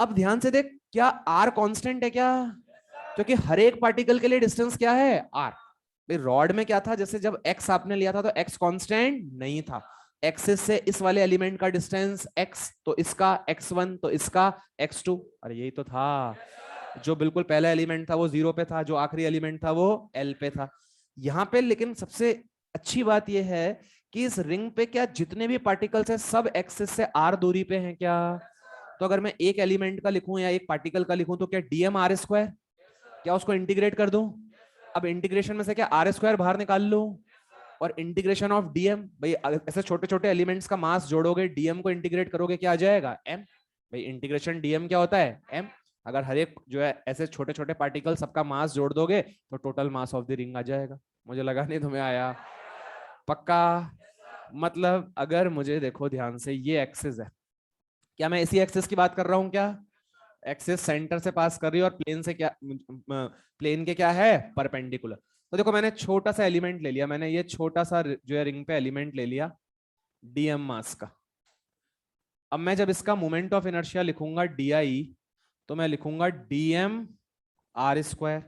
अब ध्यान से देख, क्या आर कांस्टेंट है क्या? क्योंकि हर एक पार्टिकल के लिए डिस्टेंस क्या है, आर। भाई रॉड में क्या था, जैसे जब एक्स आपने लिया था तो एक्स कांस्टेंट नहीं था, एक्सिस से इस वाले एलिमेंट का डिस्टेंस एक्स, तो इसका x1, तो इसका x2। अरे यही तो था, जो बिल्कुल पहला एलिमेंट था वो 0 पे था, जो आखिरी एलिमेंट था वो l पे था। यहाँ पे लेकिन सबसे अच्छी बात यह है कि इस रिंग पे क्या जितने भी पार्टिकल्स हैं सब एक्सिस से r दूरी पे हैं क्या? तो अगर मैं एक एलिमेंट का लिखूं या एक पार्टिकल का लिखूं तो क्या डीएम आर स्क्वायर, क्या उसको इंटीग्रेट कर दूं? अब इंटीग्रेशन में से क्या आर स्क्वायर बाहर निकाल लूं, और इंटीग्रेशन ऑफ डीएम, भाई ऐसे छोटे छोटे एलिमेंट्स का मास जोड़ोगे, डीएम को इंटीग्रेट करोगे, क्या आ जाएगा, एम। भाई इंटीग्रेशन डीएम क्या होता है, एम। अगर हर एक जो है ऐसे छोटे छोटे पार्टिकल सबका मास जोड़ दोगे तो total mass of the ring आ जाएगा। मुझे लगा नहीं तुम्हें आया, पक्का? मतलब अगर मुझे देखो ध्यान से, ये एक्सिस है, क्या मैं इसी एक्सिस की बात कर रहा हूं क्या? एक्सिस सेंटर से पास कर रही है और प्लेन से क्या, प्लेन के क्या है, परपेंडिकुलर। तो देखो मैंने छोटा सा एलिमेंट ले लिया, मैंने ये छोटा सा जो है रिंग पे एलिमेंट ले लिया डीएम मास का। अब मैं जब इसका मोमेंट ऑफ इनर्शिया लिखूंगा डीआई, तो मैं लिखूंगा डीएम आर स्क्वायर।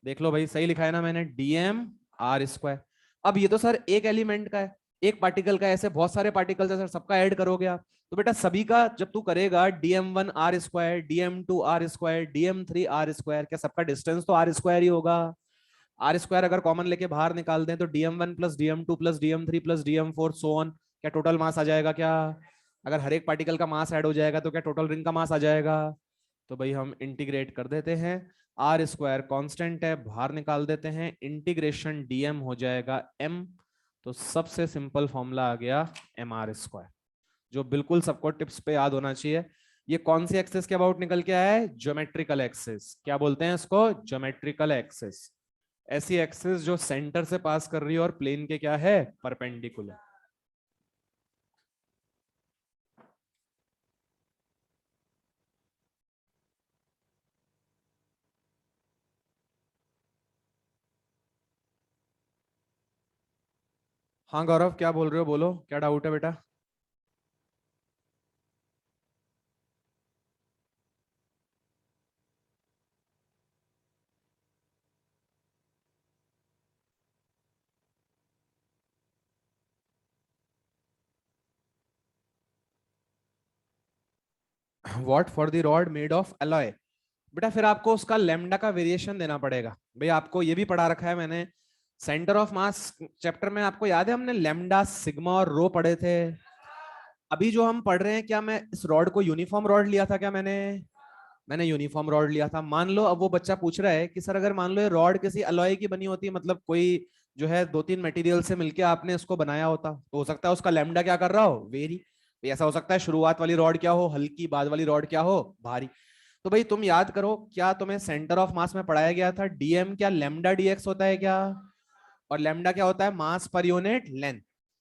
देख लो भाई सही लिखा है ना मैंने, डीएम आर स्क्वायर। अब ये तो सर एक एलिमेंट का है, एक पार्टिकल का है, ऐसे बहुत सारे पार्टिकल्स है सर, सबका ऐड करोगे आप, तो बेटा सभी का जब तू करेगा dm1 R square, dm2 R square, dm3 R square, क्या सबका डिस्टेंस तो आर स्क्वायर ही होगा? आर स्क्वायर अगर कॉमन लेके बाहर निकाल दें तो dm1 plus dm2 plus dm3 plus dm4 so on, क्या टोटल मास आ जाएगा क्या? अगर हर एक पार्टिकल का मास ऐड हो जाएगा तो क्या टोटल रिंग का मास आ जाएगा? तो भाई हम इंटीग्रेट कर देते हैं, आर स्क्वायर कॉन्स्टेंट है, बाहर निकाल देते हैं, इंटीग्रेशन डीएम हो जाएगा एम। तो सबसे सिंपल फॉर्मूला आ गया एम आर स्क्वायर, जो बिल्कुल सबको टिप्स पे याद होना चाहिए। ये कौन सी एक्सिस के अबाउट निकल के आया है? Geometrical axis. क्या बोलते हैं इसको? Geometrical axis. ऐसी एक्सिस जो सेंटर से पास कर रही है और प्लेन के क्या है? परपेंडिकुलर। हाँ गौरव, क्या बोल रहे हो? बोलो, क्या डाउट है बेटा? What for the rod made of alloy? बेटा फिर आपको उसका लेमडा का वेरिएशन देना पड़ेगा। भाई आपको ये भी पढ़ा रखा है मैंने, सेंटर ऑफ मास चैप्टर में। आपको याद है हमने लेमडा, सिग्मा और रो पढ़े थे। अभी जो हम पढ़ रहे हैं, क्या मैं इस रॉड को यूनिफॉर्म रॉड लिया था? क्या मैंने यूनिफॉर्म रॉड लिया था। मान लो अब वो बच्चा पूछ रहा है कि सर अगर मान लो ये रॉड किसी अलॉय की बनी होती, मतलब कोई जो है दो तीन मटेरियल से मिलके आपने इसको बनाया होता, तो हो सकता है उसका लैम्डा क्या कर रहा हो? वेरी। ऐसा हो सकता है शुरुआत वाली रॉड क्या हो? हल्की, बाद वाली रॉड क्या हो? भारी। तो भाई तुम याद करो, क्या तुम्हें सेंटर ऑफ मास में पढ़ाया गया था डीएम क्या लैम्डा डीएक्स होता है क्या? और लैम्डा क्या होता है? मास पर यूनिट लेंथ।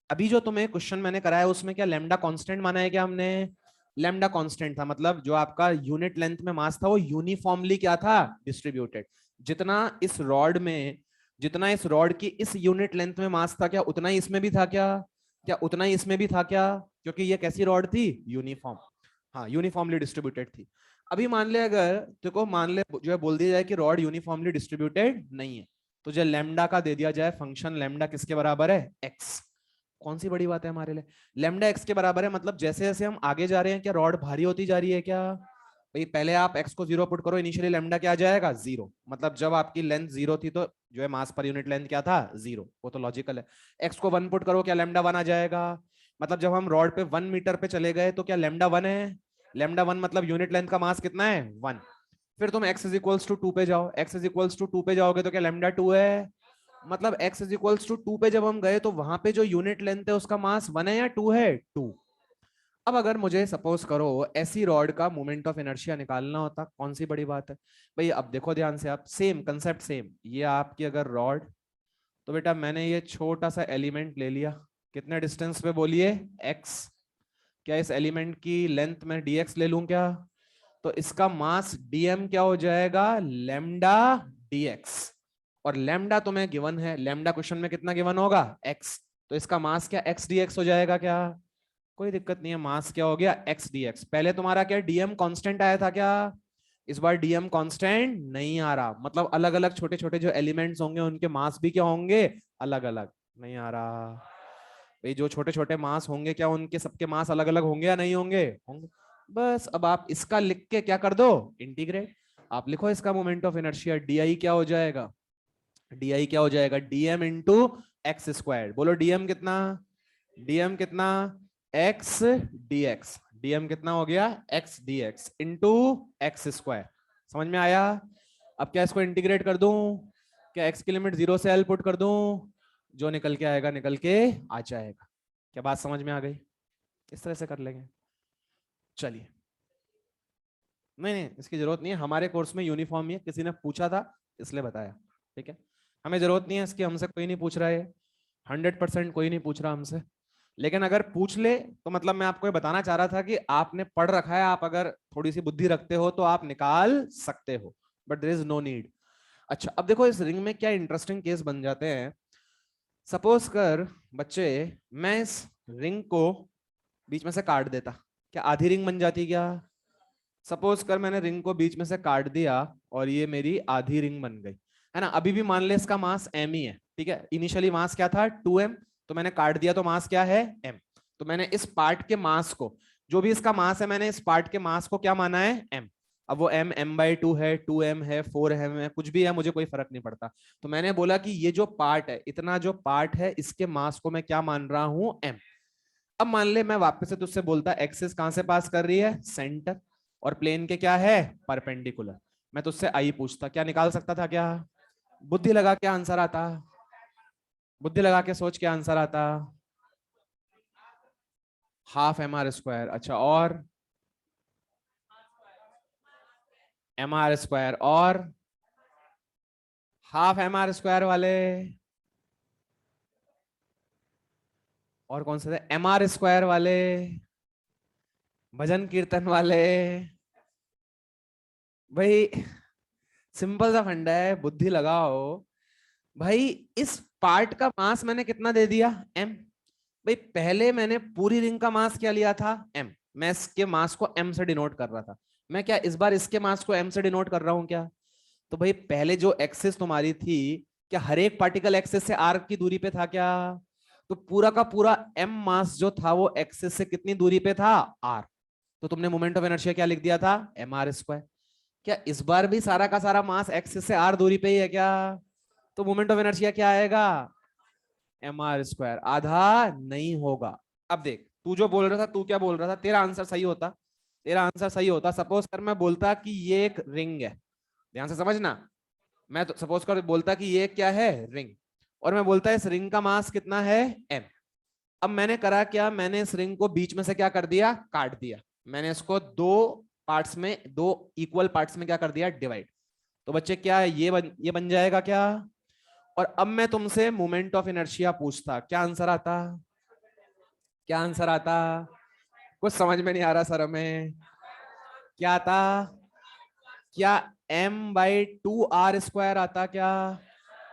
अभी जो तुम्हें क्वेश्चन मैंने कराया उसमें क्या लैम्डा कांस्टेंट माना है क्या हमने? लैम्डा कांस्टेंट था, मतलब जो आपका यूनिट लेंथ में मास था वो यूनिफॉर्मली क्या था? डिस्ट्रीब्यूटेड। जितना इस रॉड में, जितना इस रॉड की इस यूनिट लेंथ में मास था, क्या उतना ही इसमें भी था क्या? क्या उतना ही इसमें भी था क्या? क्योंकि ये कैसी रॉड थी? यूनिफॉर्म। हाँ, यूनिफॉर्मली डिस्ट्रीब्यूटेड थी। अभी मान ले, अगर देखो मान ले जो है बोल दिया जाए कि रॉड यूनिफॉर्मली डिस्ट्रीब्यूटेड नहीं है, तो जो लैम्डा का दे दिया जाए फंक्शन, लैम्डा किसके बराबर है? एक्स। कौन सी बड़ी बात है हमारे लिए? लैम्डा एक्स के बराबर है, मतलब जैसे जैसे हम आगे जा रहे हैं क्या रॉड भारी होती जा रही है क्या? भाई पहले आप एक्स को जीरो पुट करो, इनिशियली लैम्डा क्या आ जाएगा? जीरो। मतलब जब आपकी लेंथ जीरो थी तो जो है मास पर यूनिट लेंथ क्या था? जीरो। वो तो लॉजिकल है। एक्स को वन पुट करो, क्या लैम्डा वन आ जाएगा? मतलब जब हम रॉड पे 1 मीटर पे चले गए तो क्या लैम्डा वन है? लैम्डा वन मतलब यूनिट लेंथ का मास कितना है? वन। फिर तुम x is equals to two पे जाओ, x is equals to two पे जाओगे तो क्या लैम्डा टू है? मतलब x is equals to two पे जब हम गए तो वहां पे जो यूनिट लेंथ है उसका मास वन है या टू है? टू। अब अगर मुझे सपोज करो ऐसी रॉड का मोमेंट ऑफ इनर्शिया निकालना होता, कौन सी बड़ी बात है? भाई अब देखो ध्यान से, आप सेम कंसेप्ट सेम, ये आपकी अगर रॉड, तो बेटा मैंने ये छोटा सा एलिमेंट ले लिया, कितने डिस्टेंस पे बोलिए? x। क्या इस एलिमेंट की लेंथ में dx ले लूं क्या? तो इसका मास dm क्या हो जाएगा? Lambda dx। और लेमडा तुम्हें गिवन है, लेमडा क्वेश्चन में कितना गिवन होगा? x। तो इसका मास क्या x dx हो जाएगा क्या? कोई दिक्कत नहीं है, मास क्या हो गया? x dx। पहले तुम्हारा क्या dm कांस्टेंट आया था क्या? इस बार dm कांस्टेंट नहीं आ रहा, मतलब अलग अलग छोटे छोटे जो एलिमेंट्स होंगे उनके मास भी क्या होंगे? अलग अलग। नहीं आ रहा भाई, जो छोटे छोटे मास होंगे क्या उनके सबके मास अलग अलग होंगे या नहीं होंगे? होंगे। बस अब आप इसका लिख के क्या कर दो? इंटीग्रेट। आप लिखो इसका मोमेंट ऑफ इनर्शिया डी क्या हो जाएगा? डी क्या हो जाएगा? Dm into x square. बोलो डीएम कितना? डीएम कितना? X dx. डीएम कितना हो गया? X dx into x square. समझ में आया? अब क्या इसको इंटीग्रेट कर दूं? क्या एक्स की लिमिट जीरो से एल पुट कर दूं? जो निकल के आएगा निकल के आ जाएगा। क्या बात समझ में आ गई? इस तरह से कर लेंगे। चलिए, नहीं नहीं इसकी जरूरत नहीं है, हमारे कोर्स में यूनिफॉर्म ही है, किसी ने पूछा था इसलिए बताया। ठीक है, हमें जरूरत नहीं है इसकी, हमसे कोई नहीं पूछ रहा है, 100% कोई नहीं पूछ रहा हमसे। लेकिन अगर पूछ ले तो मतलब मैं आपको ये बताना चाह रहा था कि आपने पढ़ रखा है, आप अगर थोड़ी सी बुद्धि रखते हो तो आप निकाल सकते हो, but there is no need. अच्छा अब देखो इस रिंग में क्या इंटरेस्टिंग केस बन जाते हैं। सपोज कर बच्चे, मैं इस रिंग को बीच में से काट देता, क्या आधी रिंग बन जाती क्या? सपोज कर मैंने रिंग को बीच में से काट दिया और ये मेरी आधी रिंग बन गई, है ना? अभी भी मान ले इसका मास m ही है, ठीक है? इनिशियली मास क्या था? 2m। तो मैंने काट दिया तो मास क्या है? m। तो मैंने इस पार्ट के मास को, जो भी इसका मास है, मैंने इस पार्ट के मास को क्या माना है? m। अब वो m/2 है, 2m है, 4m है, कुछ भी है, मुझे कोई फर्क नहीं पड़ता। तो मैंने बोला कि ये जो पार्ट है, इतना जो पार्ट है, इसके मास को मैं क्या मान रहा हूं? m। अब मान ले मैं वापस से तुझसे बोलता एक्सिस कहां से पास कर रही है? सेंटर। और प्लेन के क्या है? परपेंडिकुलर। मैं तुझसे आई पूछता, क्या निकाल सकता था क्या? बुद्धि लगा के आंसर आता, बुद्धि लगा के सोच के आंसर आता। Half mr square. अच्छा और mr² और हाफ mr² वाले और कौन से थे, mr² वाले, भजन कीर्तन वाले। भाई सिंपल सा फंडा है, बुद्धि लगाओ। भाई इस पार्ट का मास मैंने कितना दे दिया, m। भाई पहले मैंने पूरी रिंग का मास क्या लिया था, m। मैं इसके मास को m से डिनोट कर रहा था। मैं क्या इस बार इसके मास को m से डिनोट कर रहा हूं क्या? तो भाई पहले जो एक्सिस तुम्हारी थी, क्या हर एक पार्टिकल एक्सिस से r की दूरी पे था क्या? तो पूरा का पूरा m मास जो था वो एक्सिस से कितनी दूरी पे था, r। तो तुमने मोमेंट ऑफ इनर्शिया क्या लिख दिया था, mr²। क्या इस बार भी सारा का सारा मास एक्सिस से r दूरी पे ही है क्या? तो मोमेंट ऑफ इनर्शिया क्या आएगा, mr²। आधा नहीं होगा। अब देख, तू जो बोल रहा था, तू क्या बोल रहा था, तेरा आंसर सही होता। तेरा आंसर सही होता सपोज कर मैं बोलता कि ये एक रिंग है, ध्यान से समझना। मैं तो सपोज कर बोलता कि ये क्या है, रिंग। और मैं बोलता इस रिंग का मास कितना है, m। अब मैंने करा क्या, मैंने इस रिंग को बीच में से क्या कर दिया, काट दिया। मैंने इसको दो पार्ट्स में, दो इक्वल पार्ट्स में क्या कर दिया, डिवाइड। तो बच्चे क्या ये बन जाएगा क्या? और अब मैं तुमसे मोमेंट ऑफ इनर्शिया पूछता, क्या आंसर आता, क्या आंसर आता? कुछ समझ में नहीं आ रहा सर हमें, क्या आता? क्या m/2r² आता क्या?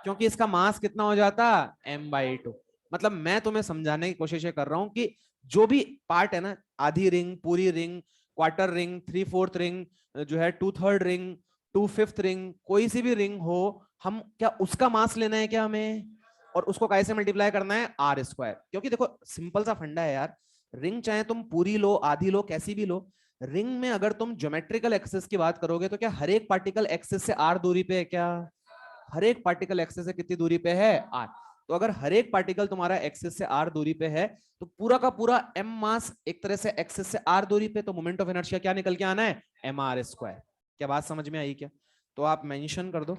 क्योंकि इसका मास कितना हो जाता, m/2। मतलब मैं तुम्हें समझाने की कोशिश कर रहा हूं कि जो भी पार्ट है ना, आधी रिंग, पूरी रिंग, क्वार्टर रिंग, 3/4 रिंग, जो है 2/3 रिंग, 2/5 रिंग, कोई सी भी रिंग हो, हम क्या उसका मास लेना है क्या हमें? और उसको कैसे मल्टीप्लाई करना है, r²। क्योंकि देखो सिंपल सा फंडा है यार, रिंग चाहे तुम पूरी लो, आधी लो, कैसी भी लो, रिंग में अगर तुम ज्योमेट्रिकल एक्सिस की बात करोगे तो क्या हर एक पार्टिकल एक्सिस से r दूरी पे है क्या? हर एक पार्टिकल एक्सिस से कितनी दूरी पे है, r। तो अगर हर एक पार्टिकल तुम्हारा एक्सिस से r दूरी पे है, तो पूरा का पूरा m मास एक तरह से एक्सिस से r दूरी पे, तो मोमेंट ऑफ इनर्शिया क्या निकल के आना है, mr²। क्या बात समझ में आई क्या? तो आप मेंशन कर दो,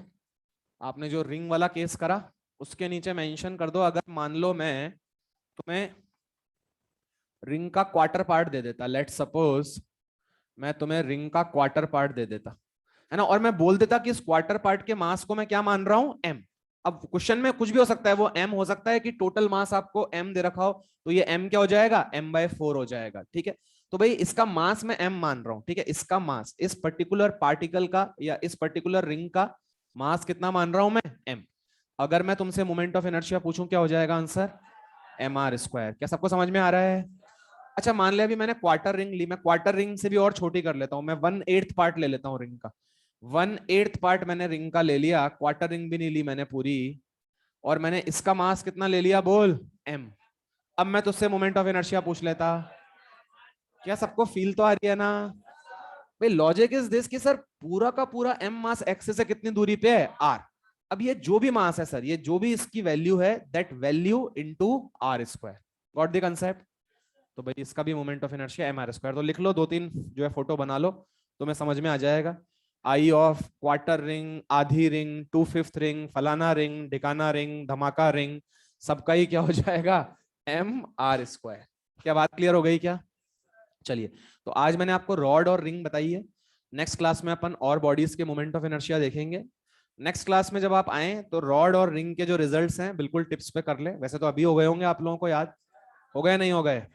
आपने जो रिंग वाला केस करा उसके नीचे मेंशन कर दो। अगर मान लो मैं तुम्हें रिंग का क्वार्टर पार्ट दे देता, लेट सपोज मैं तुम्हें रिंग का क्वार्टर पार्ट दे देता, है ना, और मैं बोल देता कि इस क्वार्टर पार्ट के मास को मैं क्या मान रहा हूं, m। अब क्वेश्चन में कुछ भी हो सकता है, वो m हो सकता है कि टोटल मास आपको m दे रखा हो, तो ये m क्या हो जाएगा, m/4 हो जाएगा, ठीक है। तो भाई इसका मास मैं m मान रहा हूं, ठीक है, इसका मास, इस पर्टिकुलर पार्टिकल का या इस पर्टिकुलर रिंग का मास कितना मान रहा हूं मैं, m। अगर मैं तुमसे मोमेंट ऑफ इनर्शिया पूछूं, क्या हो जाएगा आंसर, mr²। क्या सबको समझ में आ रहा है? अच्छा मान लिया अभी मैंने क्वार्टर रिंग ली, मैं क्वार्टर रिंग से भी और छोटी कर लेता हूं, मैं 1/8 पार्ट ले लेता हूं रिंग का। 1/8 पार्ट मैंने रिंग का ले लिया, क्वार्टर रिंग भी नहीं ली मैंने पूरी, और मैंने इसका मास कितना ले लिया, बोल, m। अब मैं तुझसे मोमेंट ऑफ इनर्शिया पूछ लेता। क्या सबको फील तो आ रही है ना? भाई लॉजिक इज दिस कि सर पूरा का पूरा m मास एक्सिस से कितनी दूरी पे है, r। अब ये जो भी मास है सर, ये जो भी इसकी वैल्यू है, that value into r²। Got the concept? तो भाई इसका भी मोमेंट ऑफ इनर्शिया mr²। तो लिख लो, दो तीन जो है फोटो बना लो, तुम्हें समझ में आ जाएगा। आई ऑफ क्वार्टर रिंग, आधी रिंग, 2/5 रिंग, फलाना रिंग, ढिकाना रिंग, धमाका रिंग, सबका ही क्या हो जाएगा, mr²। क्या बात क्लियर हो गई क्या? चलिए, तो आज मैंने आपको रॉड और रिंग बताई है। नेक्स्ट क्लास में अपन और बॉडीज के मोमेंट ऑफ इनर्शिया देखेंगे। नेक्स्ट क्लास में जब आप आए तो रॉड और रिंग के जो रिजल्ट्स हैं बिल्कुल टिप्स पे कर ले, वैसे तो अभी हो गए होंगे आप लोगों को याद, हो गए नहीं हो गए?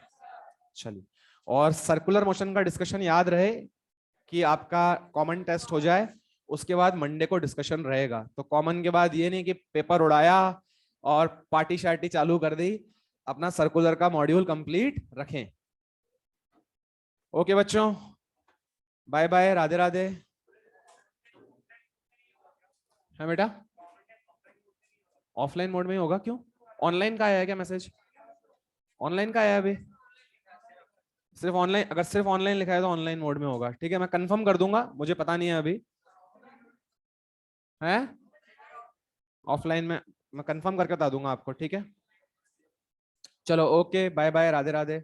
चलिए, और सर्कुलर मोशन का डिस्कशन याद रहे कि आपका कॉमन टेस्ट हो जाए, उसके बाद मंडे को डिस्कशन रहेगा। तो कॉमन के बाद ये नहीं कि पेपर उड़ाया और पार्टी शार्टी चालू कर दी, अपना सर्कुलर का मॉड्यूल कंप्लीट रखें। ओके बच्चों, बाय बाय, राधे राधे। है बेटा, ऑफलाइन मोड में ही होगा, क्यों? ऑनलाइन का आया है क्या मैसेज? ऑनलाइन का आया है अभी? सिर्फ ऑनलाइन, अगर सिर्फ ऑनलाइन लिखा है तो ऑनलाइन मोड में होगा, ठीक है, मैं कंफर्म कर दूंगा, मुझे पता नहीं है अभी। है ऑफलाइन में, मैं कंफर्म करके बता दूंगा आपको, ठीक है। चलो okay, bye bye, Radhe Radhe.